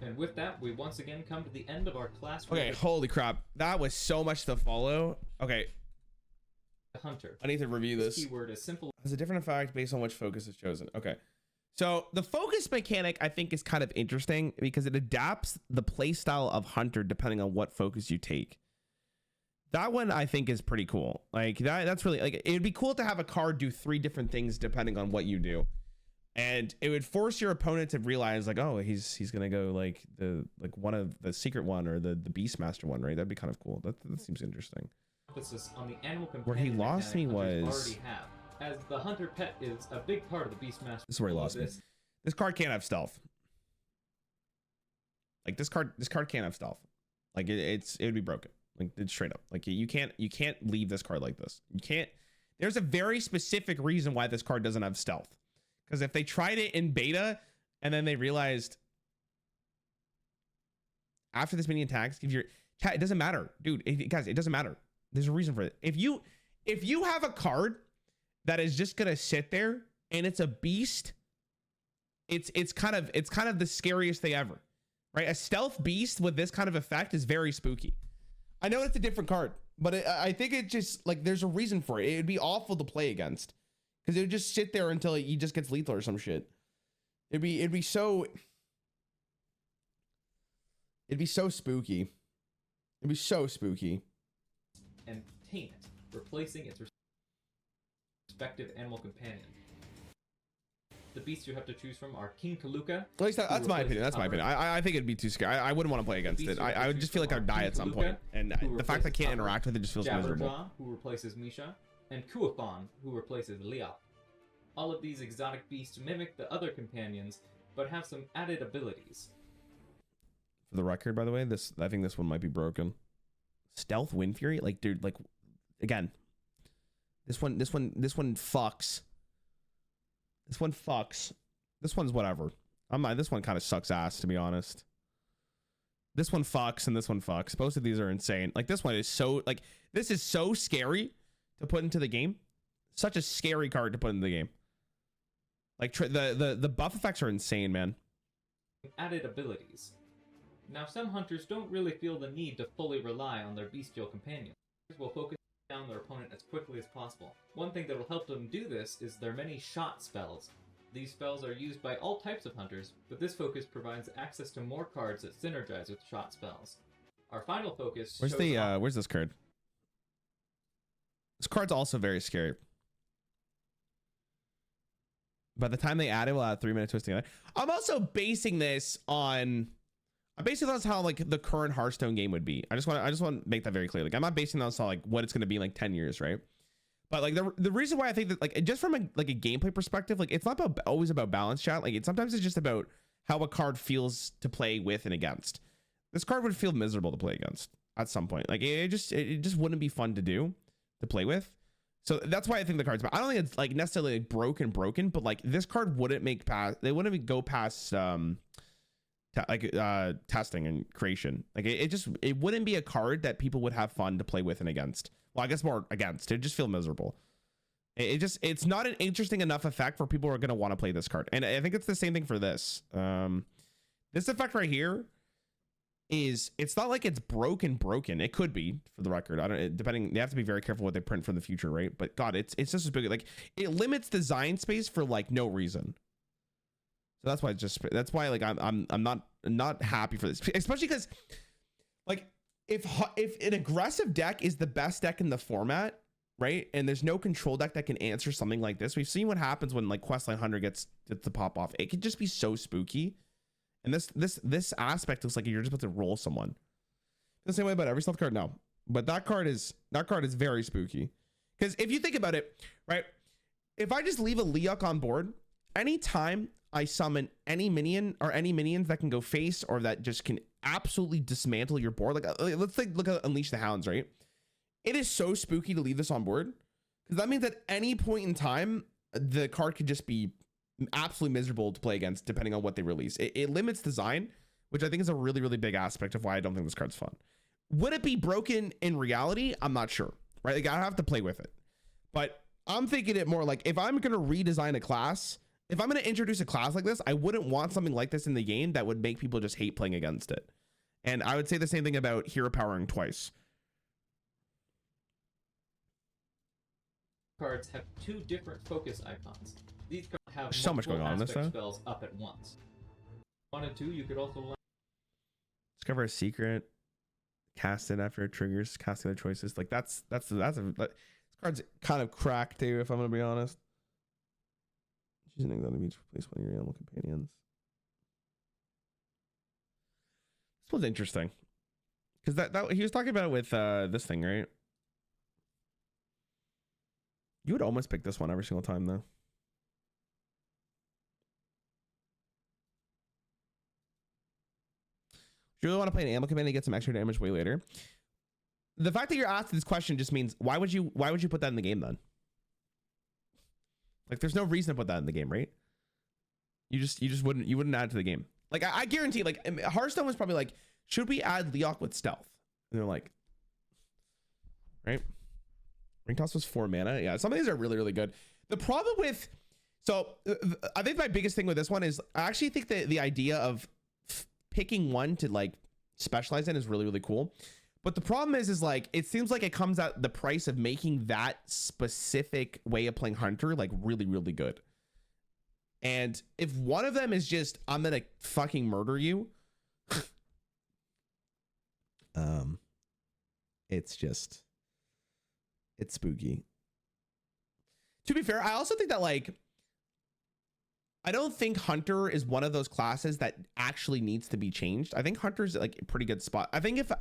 And with that, we once again come to the end of our class. Okay, holy crap. That was so much to follow. Okay. Hunter. I need to review this. Keyword is simple. Has a different effect based on which focus is chosen. Okay. So the focus mechanic, I think, is kind of interesting because it adapts the playstyle of Hunter depending on what focus you take. That one I think is pretty cool. Like that's really like, it'd be cool to have a card do 3 different things depending on what you do. And it would force your opponent to realize like, oh, he's gonna go like one of the secret one or the Beastmaster one, right? That'd be kind of cool. That seems interesting. Emphasis on the animal where he lost me was already have, as the hunter pet is a big part of the Beastmaster. This is where he lost me. This card can't have stealth. Like this card can't have stealth. Like it would be broken. Like it's straight up. Like you can't leave this card like this. You can't. There's a very specific reason why this card doesn't have stealth. Because if they tried it in beta and then they realized after this minion attacks, give your chat, it doesn't matter, dude. Guys, it doesn't matter. There's a reason for it. If you have a card that is just gonna sit there and it's a beast, it's kind of the scariest thing ever, right? A stealth beast with this kind of effect is very spooky. I know it's a different card, but I think it just like there's a reason for it. It'd be awful to play against because it would just sit there until he just gets lethal or some shit. It'd be so spooky. It'd be so spooky. And tame it, replacing its respective animal companion. The beasts you have to choose from are King Kaluka. At least that's my opinion. That's my opinion. I think it'd be too scary. I wouldn't want to play against it. I would just feel like I'd die at some point. And the fact I can't interact with it just feels miserable. Who replaces Misha, and Kuafon, who replaces Leop. All of these exotic beasts mimic the other companions, but have some added abilities. For the record, by the way, I think this one might be broken. Stealth Wind Fury, like dude, like again, this one fucks. This one fucks. This one's whatever. This one kind of sucks ass, to be honest. This one fucks and this one fucks. Both of these are insane. Like this one is so like this is so scary to put into the game. Such a scary card to put into the game. Like the buff effects are insane, man. Added abilities. Now, some hunters don't really feel the need to fully rely on their bestial companions. Will focus down their opponent as quickly as possible. One thing that will help them do this is their many shot spells. These spells are used by all types of hunters, but this focus provides access to more cards that synergize with shot spells. Our final focus Where's shows the off- where's this card? This card's also very scary. By the time they add it, we'll add 3 minute twisting. I'm also basing this on how like the current Hearthstone game would be. I just want to make that very clear. Like I'm not basing this on like what it's going to be in like 10 years, right? But like the reason why I think that like just from a gameplay perspective, like it's not always about balance, chat. Like sometimes it's just about how a card feels to play with and against. This card would feel miserable to play against at some point. Like it just wouldn't be fun to play with. So that's why I think the card's bad. I don't think it's like necessarily like broken, but like this card wouldn't make past. They wouldn't even go past testing and creation. Like it wouldn't be a card that people would have fun to play with and against. Well, I guess more against. It'd just feel miserable. It's not an interesting enough effect for people who are going to want to play this card. And I think it's the same thing for this. This effect right here it's not like it's broken. It could be, for the record. I don't, depending, they have to be very careful what they print for the future, right? But God, it's just as big. Like it limits design space for like no reason. So that's why like I'm not happy for this, especially because like if an aggressive deck is the best deck in the format, right? And there's no control deck that can answer something like this. We've seen what happens when like Questline Hunter gets to pop off. It could just be so spooky. And this aspect looks like you're just about to roll someone. The same way about every stealth card, no. But that card is very spooky. Because if you think about it, right? If I just leave a Leok on board, anytime I summon any minion or any minions that can go face or that just can absolutely dismantle your board, like let's look at Unleash the Hounds, right? It is so spooky to leave this on board because that means at any point in time the card could just be absolutely miserable to play against depending on what they release. It limits design, which I think is a really, really big aspect of why I don't think this card's fun. Would it be broken in reality? I'm not sure, right? Like I have to play with it, but I'm thinking it more like if I'm going to redesign a class, if I'm going to introduce a class like this, I wouldn't want something like this in the game that would make people just hate playing against it. And I would say the same thing about hero powering twice. Cards have two different focus icons. These cards have There's so much going on in this, though. Spells up at once. Wanted to, you could also Discover a secret, cast it after it triggers, casting their choices. Like this card's kind of cracked too, if I'm gonna be honest. Choose an exotic beach to replace one of your animal companions. This was interesting. Because that he was talking about it with this thing, right? You would almost pick this one every single time though. You really want to play an animal companion and get some extra damage way later. The fact that you're asking this question just means why would you put that in the game then? Like there's no reason to put that in the game, right? You wouldn't add to the game. Like I guarantee, like Hearthstone was probably like, should we add Leok with stealth? And they're like, right? Ring toss was 4 mana. Yeah, some of these are really, really good. The problem with, so I think my biggest thing with this one is I actually think that the idea of picking one to like specialize in is really, really cool. But the problem is like, it seems like it comes at the price of making that specific way of playing Hunter like really, really good. And if one of them is just, I'm going to fucking murder you. It's spooky. To be fair, I also think that like, I don't think Hunter is one of those classes that actually needs to be changed. I think Hunter's like a pretty good spot. I think if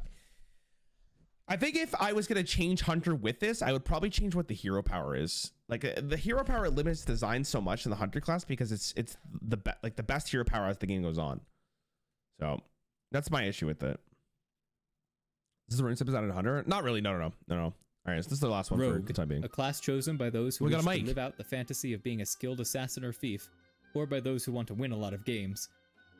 I was going to change Hunter with this, I would probably change what the hero power is. Like the hero power limits design so much in the Hunter class because it's the best hero power as the game goes on. So that's my issue with it. Is the rune sip is out of Hunter? Not really. No. All right, so this is the last one Rogue, for the time being. A class chosen by those who We got wish a to mic. live out the fantasy of being a skilled assassin or thief, or by those who want to win a lot of games.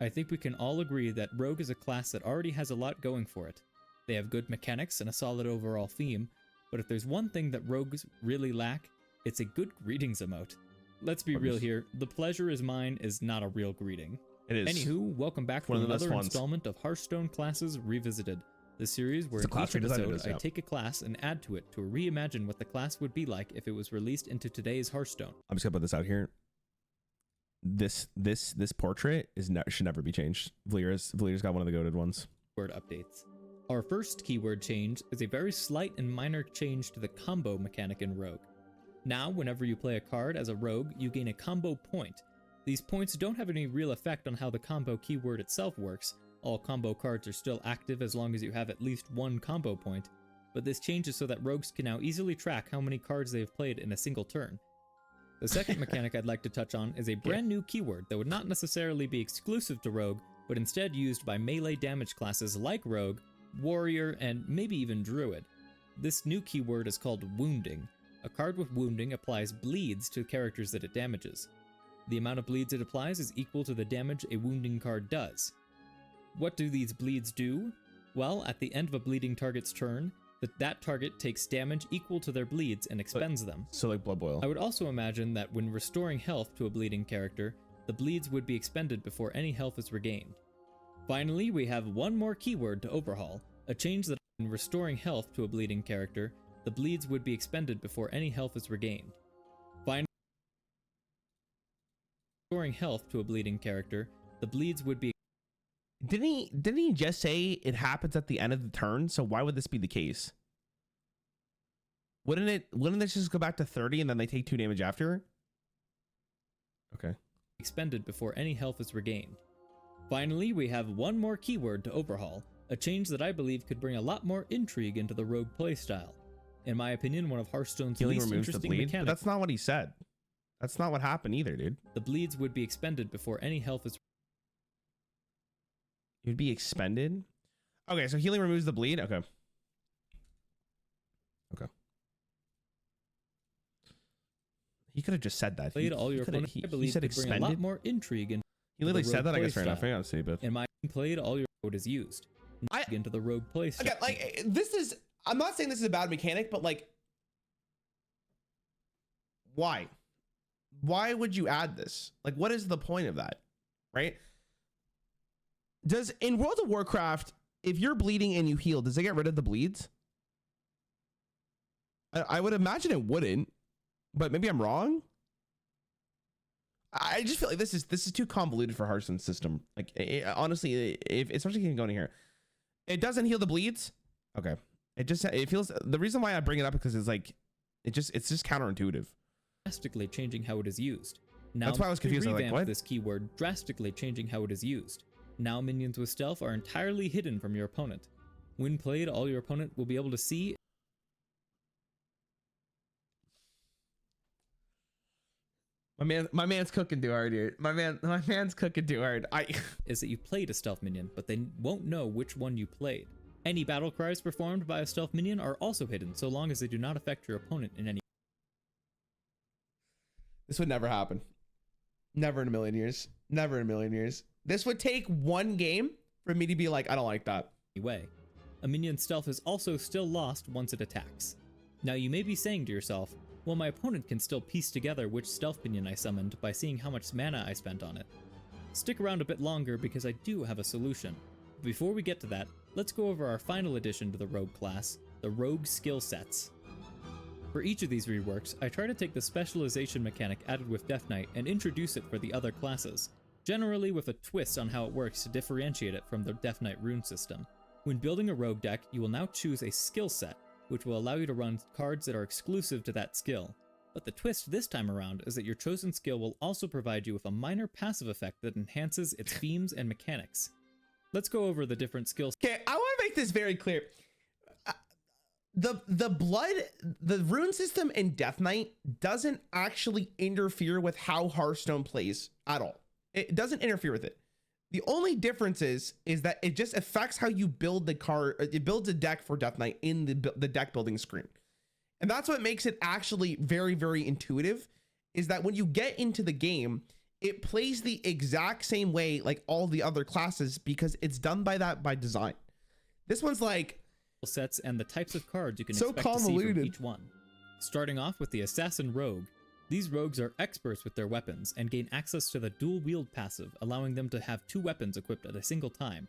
I think we can all agree that Rogue is a class that already has a lot going for it. They have good mechanics and a solid overall theme, but if there's one thing that Rogues really lack, it's a good greetings emote. Let's be real here, the pleasure is mine is not a real greeting. It is. Anywho, welcome back to One of the another best ones. installment of Hearthstone Classes Revisited, the series where It's a in class each redesign, episode it is, I yeah. take a class and add to it to reimagine what the class would be like if it was released into today's Hearthstone. I'm just gonna put this out here. this portrait should never be changed. Valeer's got one of the goated ones. Word updates. Our first keyword change is a very slight and minor change to the combo mechanic in Rogue. Now, whenever you play a card as a rogue, you gain a combo point. These points don't have any real effect on how the combo keyword itself works. All combo cards are still active as long as you have at least one combo point, but this changes so that rogues can now easily track how many cards they have played in a single turn. The second mechanic I'd like to touch on is a brand new keyword that would not necessarily be exclusive to Rogue, but instead used by melee damage classes like Rogue, Warrior, and maybe even Druid. This new keyword is called Wounding. A card with Wounding applies bleeds to characters that it damages. The amount of bleeds it applies is equal to the damage a wounding card does. What do these bleeds do? Well, at the end of a bleeding target's turn, that target takes damage equal to their bleeds and expends them. So like Blood Boil. I would also imagine that when restoring health to a bleeding character, the bleeds would be expended before any health is regained. Finally, we have one more keyword to overhaul, a change that when restoring health to a bleeding character, the bleeds would be expended before any health is regained. Finally, restoring health to a bleeding character, the bleeds would be Didn't he just say it happens at the end of the turn? So why would this be the case? Wouldn't this just go back to 30 and then they take 2 damage after? Okay. expended before any health is regained. Finally, we have one more keyword to overhaul, a change that I believe could bring a lot more intrigue into the rogue playstyle. In my opinion, one of Hearthstone's Healing least removes the interesting bleed. But mechanics. that's not what he said. That's not what happened either, dude. The bleeds would be expended before any health is It would be expended. Okay, so healing removes the bleed. Okay. Okay. He could have just said that. played. All your opponents, I believe, said could bring a expended. lot more intrigue into He literally the said rogue that. I guess fair playstyle. enough. Hang on, see, but In my played, all your code is used into the rogue playstyle. again, like this is. I'm not saying this is a bad mechanic, but like, why? Why would you add this? Like, what is the point of that? Right? Does in World of Warcraft, if you're bleeding and you heal, does it get rid of the bleeds? I would imagine it wouldn't, but maybe I'm wrong. I just feel like this is too convoluted for Hearthstone's system. Like, honestly, if especially going in here, it doesn't heal the bleeds. Okay, it feels. The reason why I bring it up is because it's like it's just counterintuitive. Drastically changing how it is used. Now, That's why I was confused. I'm like, revamp what? this keyword, drastically changing how it is used. Now minions with stealth are entirely hidden from your opponent. When played, all your opponent will be able to see My man's cooking too hard, dude. My man's cooking too hard. is that you played a stealth minion, but they won't know which one you played. Any battle cries performed by a stealth minion are also hidden, so long as they do not affect your opponent in any This would never happen. Never in a million years. Never in a million years. This would take one game for me to be like, I don't like that. way. A minion's stealth is also still lost once it attacks. Now you may be saying to yourself, well, my opponent can still piece together which stealth minion I summoned by seeing how much mana I spent on it. Stick around a bit longer because I do have a solution. Before we get to that, let's go over our final addition to the rogue class, the rogue skill sets. For each of these reworks, I try to take the specialization mechanic added with Death Knight and introduce it for the other classes, generally with a twist on how it works to differentiate it from the Death Knight rune system. When building a rogue deck, you will now choose a skill set, which will allow you to run cards that are exclusive to that skill. But the twist this time around is that your chosen skill will also provide you with a minor passive effect that enhances its themes and mechanics. Let's go over the different skills. Okay, I want to make this very clear. The rune system in Death Knight doesn't actually interfere with how Hearthstone plays at all. It doesn't interfere with it. The only difference is that it just affects how you build the card. It builds a deck for Death Knight in the deck building screen. And that's what makes it actually very, very intuitive, is that when you get into the game, it plays the exact same way like all the other classes because it's done by design. This one's like sets and the types of cards you can so expect to see from convoluted. each one. Starting off with the Assassin Rogue. These rogues are experts with their weapons and gain access to the dual wield passive, allowing them to have 2 weapons equipped at a single time.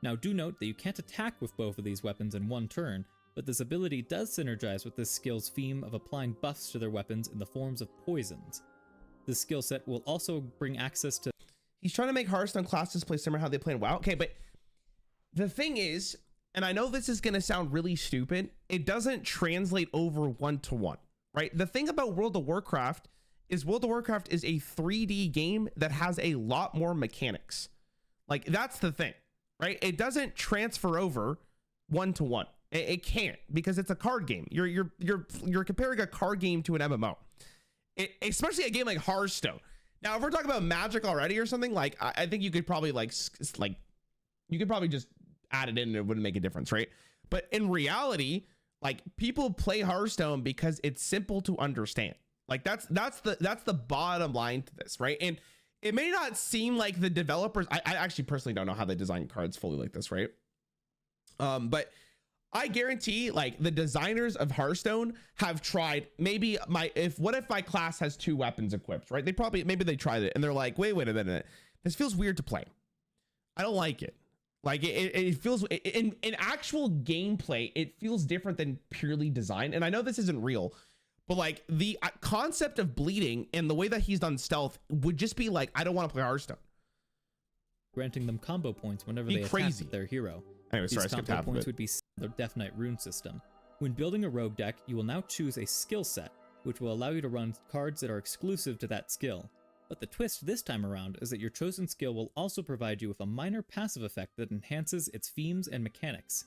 Now do note that you can't attack with both of these weapons in one turn, but this ability does synergize with this skill's theme of applying buffs to their weapons in the forms of poisons. This skill set will also bring access to... He's trying to make Hearthstone classes play similar how they play in WoW. Okay, but the thing is, and I know this is going to sound really stupid, it doesn't translate over 1-to-1, right? The thing about World of Warcraft is a 3D game that has a lot more mechanics. Like, that's the thing, right? It doesn't transfer over 1-to-1. It can't, because it's a card game. You're comparing a card game to an MMO, especially a game like Hearthstone. Now, if we're talking about Magic already or something, like, I think you could probably you could probably just add it in and it wouldn't make a difference, right? But in reality, like, people play Hearthstone because it's simple to understand. Like, that's the bottom line to this, right? And it may not seem like the developers, I actually personally don't know how they design cards fully like this, right? But I guarantee, like, the designers of Hearthstone have tried, what if my class has 2 weapons equipped, right? Maybe they tried it and they're like, wait a minute, this feels weird to play. I don't like it. Like, it feels, in actual gameplay, it feels different than purely design. And I know this isn't real, but like, the concept of bleeding and the way that he's done stealth would just be like, I don't want to play Hearthstone. Granting them combo points whenever they attack with their hero. Anyway, sorry, These combo points would be the Death Knight rune system. When building a rogue deck, you will now choose a skill set, which will allow you to run cards that are exclusive to that skill. But the twist this time around is that your chosen skill will also provide you with a minor passive effect that enhances its themes and mechanics.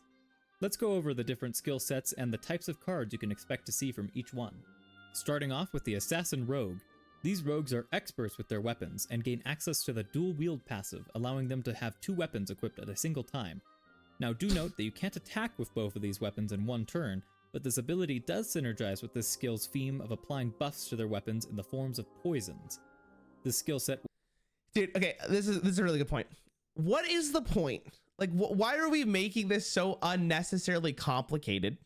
Let's go over the different skill sets and the types of cards you can expect to see from each one. Starting off with the Assassin Rogue. These rogues are experts with their weapons and gain access to the dual wield passive, allowing them to have 2 weapons equipped at a single time. Now do note that you can't attack with both of these weapons in one turn, but this ability does synergize with this skill's theme of applying buffs to their weapons in the forms of poisons. This skill set... Dude, okay, this is a really good point. What is the point? Like, why are we making this so unnecessarily complicated?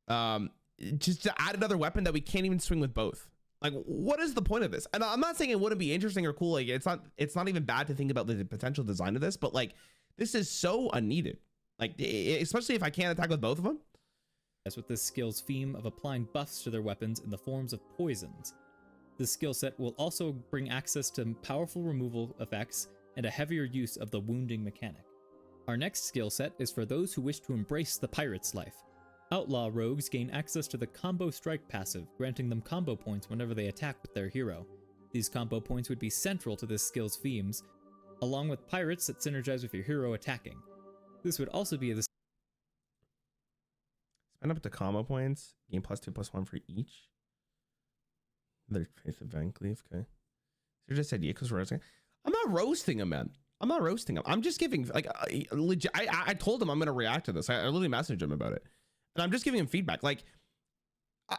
Just to add another weapon that we can't even swing with both. Like, what is the point of this? And I'm not saying it wouldn't be interesting or cool. Like, it's not even bad to think about the potential design of this, but like, this is so unneeded. Like, especially if I can't attack with both of them. As with this skill's theme of applying buffs to their weapons in the forms of poisons. This skill set will also bring access to powerful removal effects and a heavier use of the wounding mechanic. Our next skill set is for those who wish to embrace the pirate's life. Outlaw rogues gain access to the combo strike passive, granting them combo points whenever they attack with their hero. These combo points would be central to this skill's themes, along with pirates that synergize with your hero attacking. This would also be the... Sign up to combo points, gain +2/+1 for each. Their Faith of Van Cleave, okay. So just said Yako's roasting. I'm not roasting him, man. I'm not roasting him. I'm just giving, like, legit. I told him I'm gonna react to this. I literally messaged him about it, and I'm just giving him feedback. Like,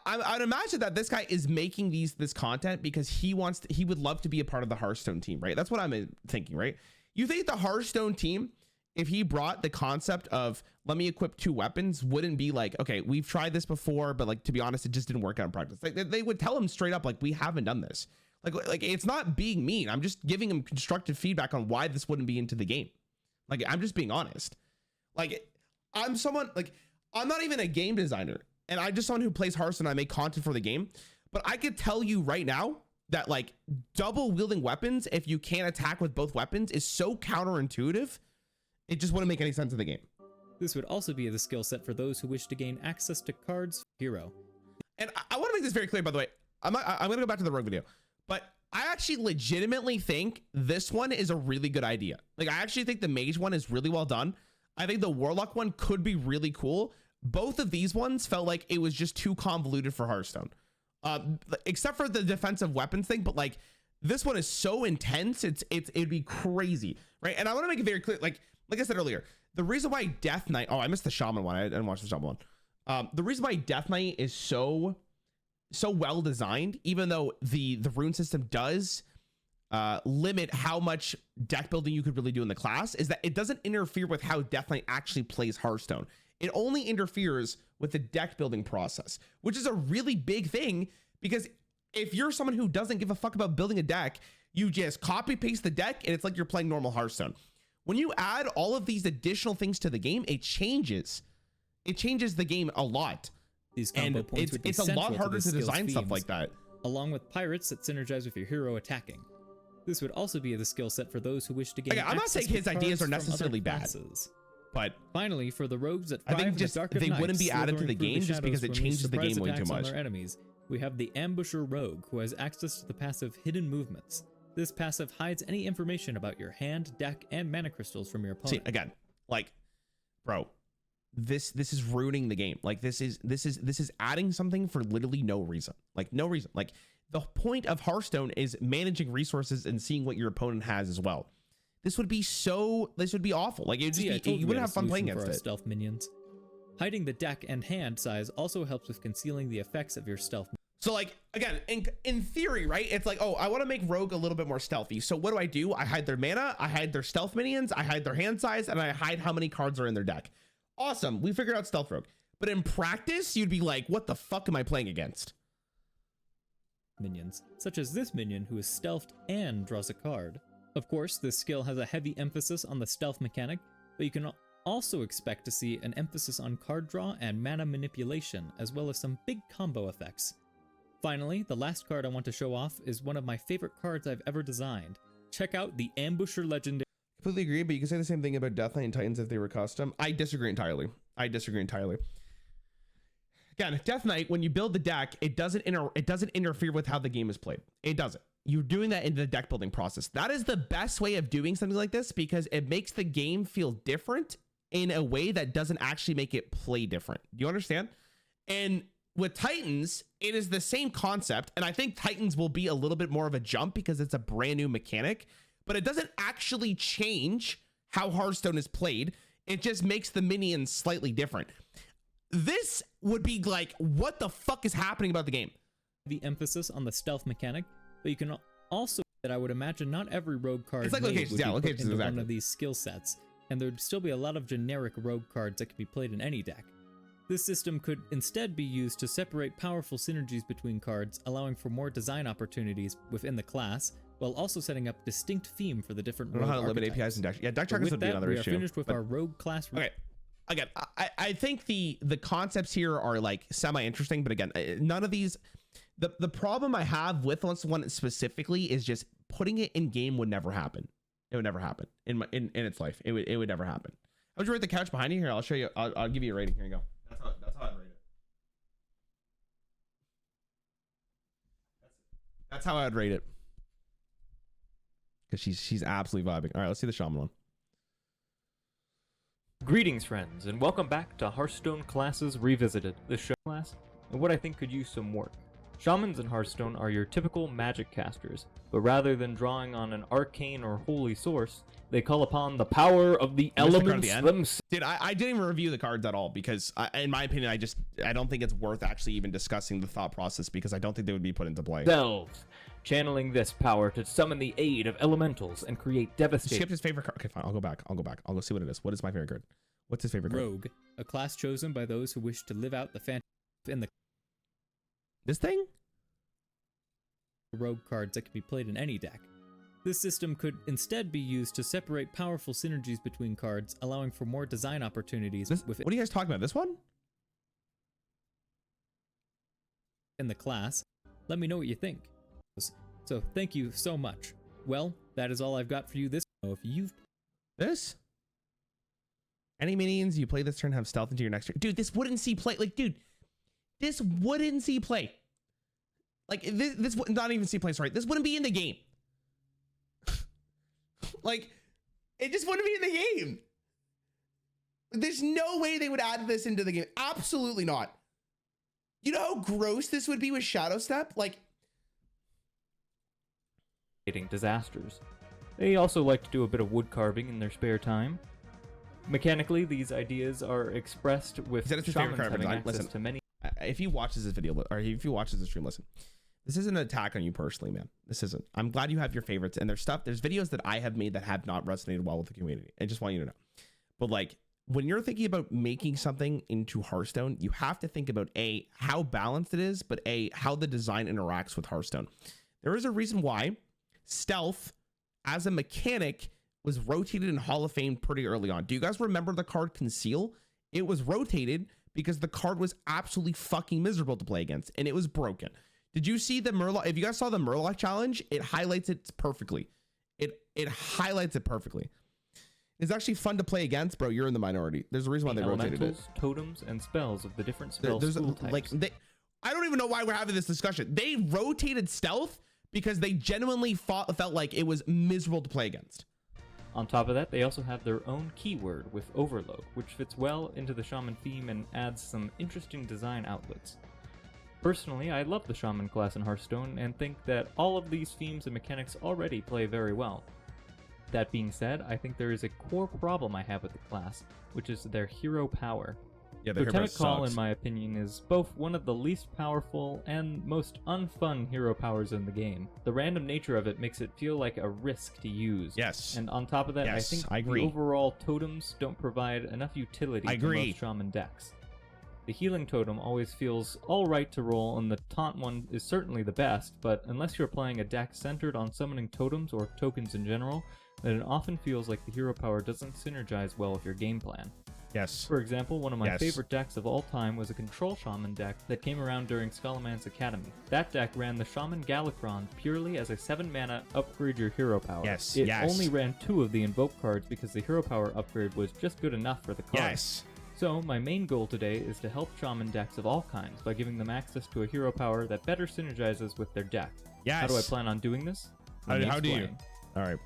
I'd imagine that this guy is making this content because he would love to be a part of the Hearthstone team, right? That's what I'm thinking, right? You think the Hearthstone team, if he brought the concept of let me equip 2 weapons, wouldn't be like, okay, we've tried this before, but like, to be honest, it just didn't work out in practice. Like, they would tell him straight up, like, we haven't done this. Like it's not being mean. I'm just giving him constructive feedback on why this wouldn't be into the game. Like, I'm just being honest. Like, I'm not even a game designer, and I'm just someone who plays Hearthstone. I make content for the game, but I could tell you right now that like double wielding weapons, if you can't attack with both weapons, is so counterintuitive. It just wouldn't make any sense in the game. This would also be the skill set for those who wish to gain access to cards hero. And I want to make this very clear, by the way. I'm going to go back to the rogue video, but I actually legitimately think this one is a really good idea. Like, I actually think the mage one is really well done. I think the warlock one could be really cool. Both of these ones felt like it was just too convoluted for Hearthstone, except for the defensive weapons thing. But like, this one is so intense. It'd be crazy, right? And I want to make it very clear, like I said earlier, the reason why Death Knight, I missed the Shaman one. I didn't watch the Shaman one. The reason why Death Knight is so well designed, even though the rune system does limit how much deck building you could really do in the class, is that it doesn't interfere with how Death Knight actually plays Hearthstone. It only interferes with the deck building process, which is a really big thing, because if you're someone who doesn't give a fuck about building a deck, you just copy paste the deck and it's like you're playing normal Hearthstone. When you add all of these additional things to the game, it changes the game a lot. These combo points would be it's a lot central harder to design themes, stuff like that. along with pirates that synergize with your hero attacking. This would also be the skill set for those who wish to gain Okay, I'm not access saying his to ideas cards are from other necessarily bad, classes. but Finally, for the rogues that I thrive think in just the dark of they night, wouldn't be added to the slithering through game just because shadows it to changes unleash the game surprise way too attacks on much. their enemies. We have the Ambusher Rogue, who has access to the passive Hidden Movements. This passive hides any information about your hand, deck, and mana crystals from your See, opponent. again, like, bro, this is ruining the game. Like, this is adding something for literally no reason. Like, no reason. Like, the point of Hearthstone is managing resources and seeing what your opponent has as well. This would be awful. Like, it'd just be, you wouldn't have fun playing against it. Stealth minions. Hiding the deck and hand size also helps with concealing the effects of your stealth. So, like, again, in theory, right? It's like, oh, I want to make Rogue a little bit more stealthy. So what do? I hide their mana, I hide their stealth minions, I hide their hand size, and I hide how many cards are in their deck. Awesome. We figured out Stealth Rogue. But in practice, you'd be like, what the fuck am I playing against? Minions, such as this minion who is stealthed and draws a card. Of course, this skill has a heavy emphasis on the stealth mechanic, but you can also expect to see an emphasis on card draw and mana manipulation, as well as some big combo effects. Finally, the last card I want to show off is one of my favorite cards I've ever designed. Check out the Ambusher Legendary. Completely agree, but you can say the same thing about Death Knight and Titans if they were custom. I disagree entirely. Again, Death Knight, when you build the deck, it doesn't interfere with how the game is played. It doesn't. You're doing that in the deck building process. That is the best way of doing something like this because it makes the game feel different in a way that doesn't actually make it play different. Do you understand? And with Titans, it is the same concept. And I think Titans will be a little bit more of a jump because it's a brand new mechanic, but it doesn't actually change how Hearthstone is played. It just makes the minions slightly different. This would be like, what the fuck is happening about the game? The emphasis on the stealth mechanic, but you can also that I would imagine not every rogue card It's like made locations, would yeah, be put locations, into exactly. one of these skill sets, and there'd still be a lot of generic rogue cards that could be played in any deck. This system could instead be used to separate powerful synergies between cards, allowing for more design opportunities within the class, while also setting up distinct theme for the different I don't know rogue how to limit archetypes. APIs and deck. Yeah, deck But trackers with would be that, another we issue. are finished with but- our rogue class. Okay. Again, I think the concepts here are like semi-interesting, but again, none of these, the problem I have with one specifically is just putting it in game would never happen. It would never happen in its life. It would never happen. How would you rate the couch behind you? Here, I'll show you. I'll give you a rating. Here you go. That's how I'd rate it. That's how I'd rate it. Because she's absolutely vibing. All right, let's see the Shaman one. Greetings, friends, and welcome back to Hearthstone Classes Revisited, the show class, and what I think could use some work. Shamans in Hearthstone are your typical magic casters, but rather than drawing on an arcane or holy source, they call upon the power of the elements themselves. Dude, I didn't even review the cards at all because, in my opinion, I don't think it's worth actually even discussing the thought process because I don't think they would be put into play. Channeling this power to summon the aid of elementals and create devastating. Skipped his favorite card. Okay, fine. I'll go back. I'll go see what it is. What is my favorite card? What's his favorite card? Rogue, a class chosen by those who wish to live out the fantasy in the This thing? rogue cards that can be played in any deck. This system could instead be used to separate powerful synergies between cards, allowing for more design opportunities What are you guys talking about? This one? in the class. Let me know what you think. So thank you so much. Well, that is all I've got for you this. If you've This? Any minions you play this turn have stealth into your next turn. Dude, this wouldn't see play. Like, dude, this wouldn't see play. Like, this would not even see play. Sorry, this wouldn't be in the game. Like, it just wouldn't be in the game. There's no way they would add this into the game. Absolutely not. You know how gross this would be with Shadow Step? Like, disasters. They also like to do a bit of wood carving in their spare time. Mechanically, these ideas are expressed with He said it's his favorite shamans card of having design. access Listen. to many. if he watches this video, or if he watches the stream, listen, this isn't an attack on you personally, man. This isn't. I'm glad you have your favorites, and there's videos that I have made that have not resonated well with the community. I just want you to know. But like, when you're thinking about making something into Hearthstone, you have to think about A, how balanced it is, but A, how the design interacts with Hearthstone. There is a reason why stealth as a mechanic was rotated in Hall of Fame pretty early on. Do you guys remember the card Conceal? It was rotated because the card was absolutely fucking miserable to play against, and it was broken. Did you see the Murloc? If you guys saw the Murloc challenge, it highlights it perfectly. It highlights it perfectly. It's actually fun to play against, bro. You're in the minority. There's a reason why they rotated it. Totems, and spells of the different spell school types. Like I don't even know why we're having this discussion. They rotated stealth because they genuinely felt like it was miserable to play against. On top of that, they also have their own keyword with Overload, which fits well into the Shaman theme and adds some interesting design outlets. Personally, I love the Shaman class in Hearthstone and think that all of these themes and mechanics already play very well. That being said, I think there is a core problem I have with the class, which is their hero power. Yeah, the Lieutenant Call, in my opinion, is both one of the least powerful and most unfun hero powers in the game. The random nature of it makes it feel like a risk to use. Yes. And on top of that, Yes, I think I agree. the overall totems don't provide enough utility to most Shaman decks. The healing totem always feels alright to roll, and the taunt one is certainly the best, but unless you're playing a deck centered on summoning totems or tokens in general, then it often feels like the hero power doesn't synergize well with your game plan. Yes. For example, one of my favorite decks of all time was a Control Shaman deck that came around during Skullman's Academy. That deck ran the Shaman Galakron purely as a 7-mana upgrade your hero power. Yes, It yes. only ran 2 of the Invoke cards because the hero power upgrade was just good enough for the card. Yes. So, my main goal today is to help Shaman decks of all kinds by giving them access to a hero power that better synergizes with their deck. Yes. How do I plan on doing this? How Let me do you? explain. All right.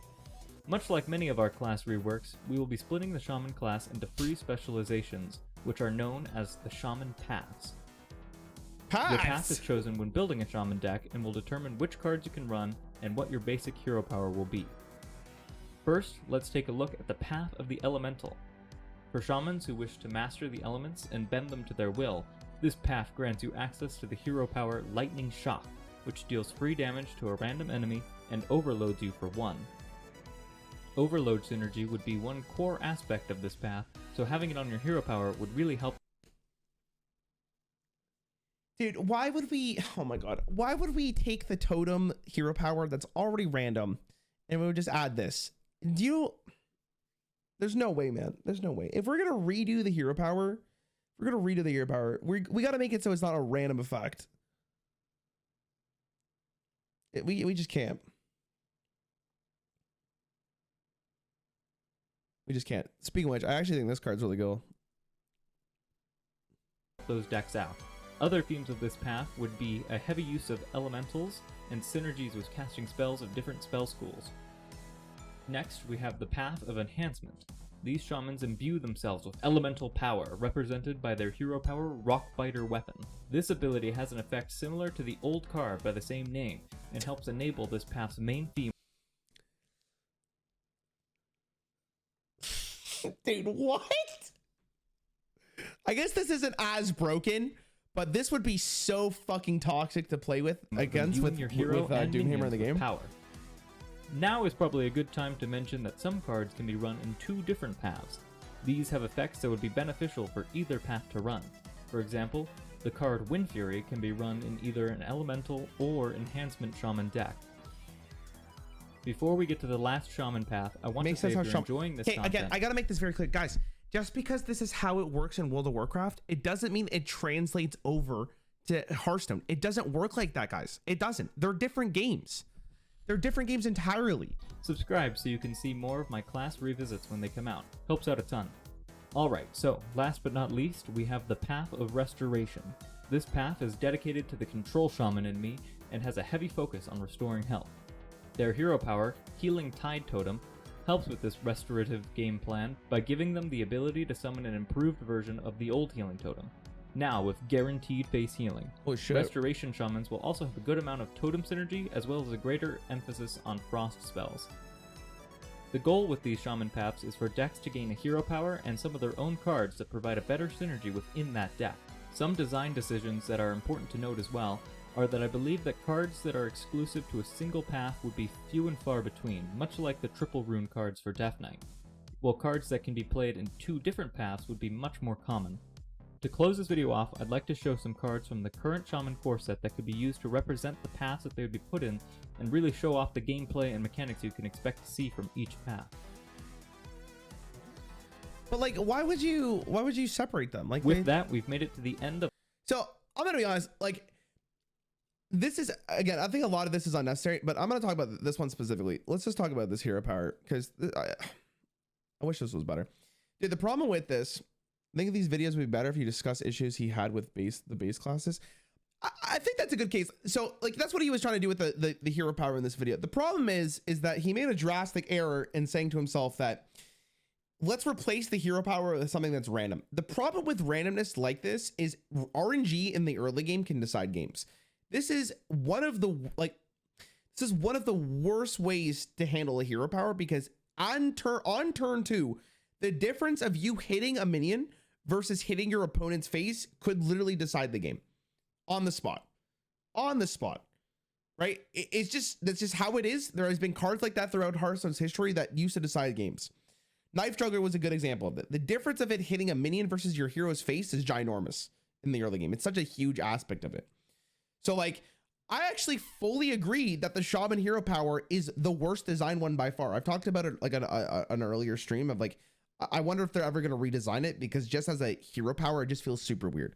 Much like many of our class reworks, we will be splitting the Shaman class into 3 specializations, which are known as the Shaman Paths. The path is chosen when building a Shaman deck and will determine which cards you can run and what your basic hero power will be. First, let's take a look at the Path of the Elemental. For Shamans who wish to master the elements and bend them to their will, this path grants you access to the hero power Lightning Shock, which deals free damage to a random enemy and overloads you for 1. Overload synergy would be one core aspect of this path, so having it on your hero power would really help. Dude, why would we, oh my god, why would we take the totem hero power that's already random and we would just add this? There's no way, man. There's no way. If we're going to redo the hero power, we got to make it so it's not a random effect. We just can't. We just can't. Speaking of which, I actually think this card's really cool. Those decks out. Other themes of this path would be a heavy use of elementals and synergies with casting spells of different spell schools. Next, we have the Path of Enhancement. These shamans imbue themselves with elemental power, represented by their hero power Rockbiter Weapon. This ability has an effect similar to the old card by the same name, and helps enable this path's main theme. Dude, what? I guess this isn't as broken, but this would be so fucking toxic to play with against with your hero with and Doomhammer in the game. Power. Now is probably a good time to mention that some cards can be run in 2 different paths. These have effects that would be beneficial for either path to run. For example, the card Wind Fury can be run in either an Elemental or Enhancement Shaman deck. Before we get to the last Shaman path, I want to say if you're enjoying this content... Again, I gotta make this very clear. Guys, just because this is how it works in World of Warcraft, it doesn't mean it translates over to Hearthstone. It doesn't work like that, guys. It doesn't. They're different games. They're different games entirely. Subscribe so you can see more of my class revisits when they come out. Helps out a ton. Alright, so last but not least, we have the Path of Restoration. This path is dedicated to the Control Shaman in me and has a heavy focus on restoring health. Their hero power, Healing Tide Totem, helps with this restorative game plan by giving them the ability to summon an improved version of the old healing totem, now with guaranteed base healing. Oh shit. Restoration Shamans will also have a good amount of totem synergy as well as a greater emphasis on frost spells. The goal with these Shaman paths is for decks to gain a hero power and some of their own cards that provide a better synergy within that deck. Some design decisions that are important to note as well are that I believe that cards that are exclusive to a single path would be few and far between, much like the triple rune cards for Death Knight, while cards that can be played in 2 different paths would be much more common. To close this video off, I'd like to show some cards from the current Shaman core set that could be used to represent the paths that they would be put in and really show off the gameplay and mechanics you can expect to see from each path. But like, why would you separate them? Like, With that, we've made it to the end of... So I'm gonna be honest, like, this is, again, I think a lot of this is unnecessary, but I'm going to talk about this one specifically. Let's just talk about this hero power, because I wish this was better. Dude, the problem with this, I think these videos would be better if you discuss issues he had with the base classes. I think that's a good case. So like, that's what he was trying to do with the hero power in this video. The problem is that he made a drastic error in saying to himself that let's replace the hero power with something that's random. The problem with randomness like this is RNG in the early game can decide games. This is one of the worst ways to handle a hero power, because on turn 2, the difference of you hitting a minion versus hitting your opponent's face could literally decide the game on the spot, right? That's just how it is. There has been cards like that throughout Hearthstone's history that used to decide games. Knife Juggler was a good example of it. The difference of it hitting a minion versus your hero's face is ginormous in the early game. It's such a huge aspect of it. So like, I actually fully agree that the Shaman hero power is the worst design one by far. I've talked about it like an earlier stream of like, I wonder if they're ever going to redesign it, because just as a hero power, it just feels super weird.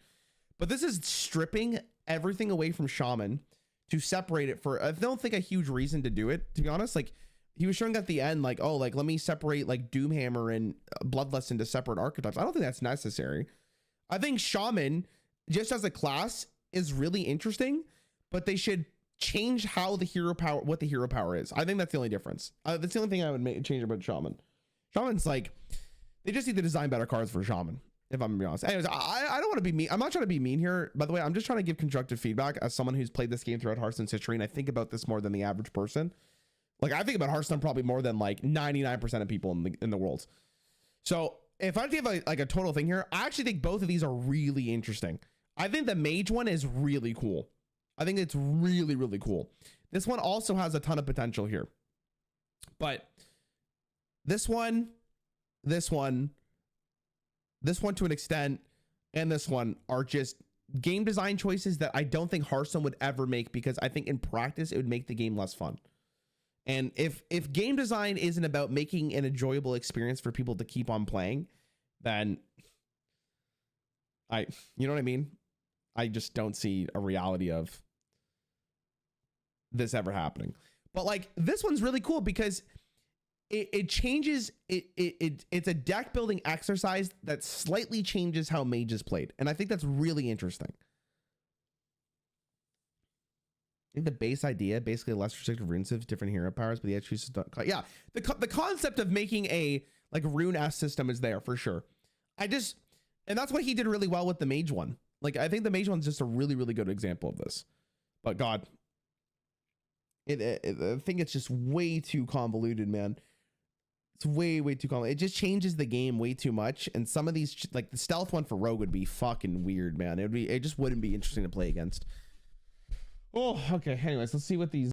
But this is stripping everything away from Shaman to separate it for, I don't think, a huge reason to do it, to be honest. Like, he was showing at the end, like, oh, like, let me separate like Doomhammer and Bloodlust into separate archetypes. I don't think that's necessary. I think Shaman, just as a class, is really interesting, but they should change how the hero power, what the hero power is. I think that's the only difference. That's the only thing I would change about Shaman. Shaman's like, they just need to design better cards for Shaman, if I'm gonna be honest. Anyways, I don't want to be mean. I'm not trying to be mean here. By the way, I'm just trying to give constructive feedback as someone who's played this game throughout Hearthstone's history, and I think about this more than the average person. Like, I think about Hearthstone probably more than like 99% of people in the world. So if I give like a total thing here, I actually think both of these are really interesting. I think the Mage one is really cool. I think it's really, really cool. This one also has a ton of potential here. But this one to an extent, and this one are just game design choices that I don't think Hearthstone would ever make, because I think in practice it would make the game less fun. And if game design isn't about making an enjoyable experience for people to keep on playing, then you know what I mean? I just don't see a reality of this ever happening. But like, this one's really cool because it changes it's a deck building exercise that slightly changes how Mage is played, and I think that's really interesting. I think the base idea, basically less restrictive rune sieves, different hero powers, but the edge chooses yeah, the concept of making a like rune S system is there for sure. And that's what he did really well with the Mage one. Like, I think the Mage one's just a really, really good example of this. But God, I think it's just way too convoluted, man. It's way too convoluted. It just changes the game way too much. And some of these, like the stealth one for Rogue, would be fucking weird, man. It just wouldn't be interesting to play against. Oh, okay. Anyways, let's see what these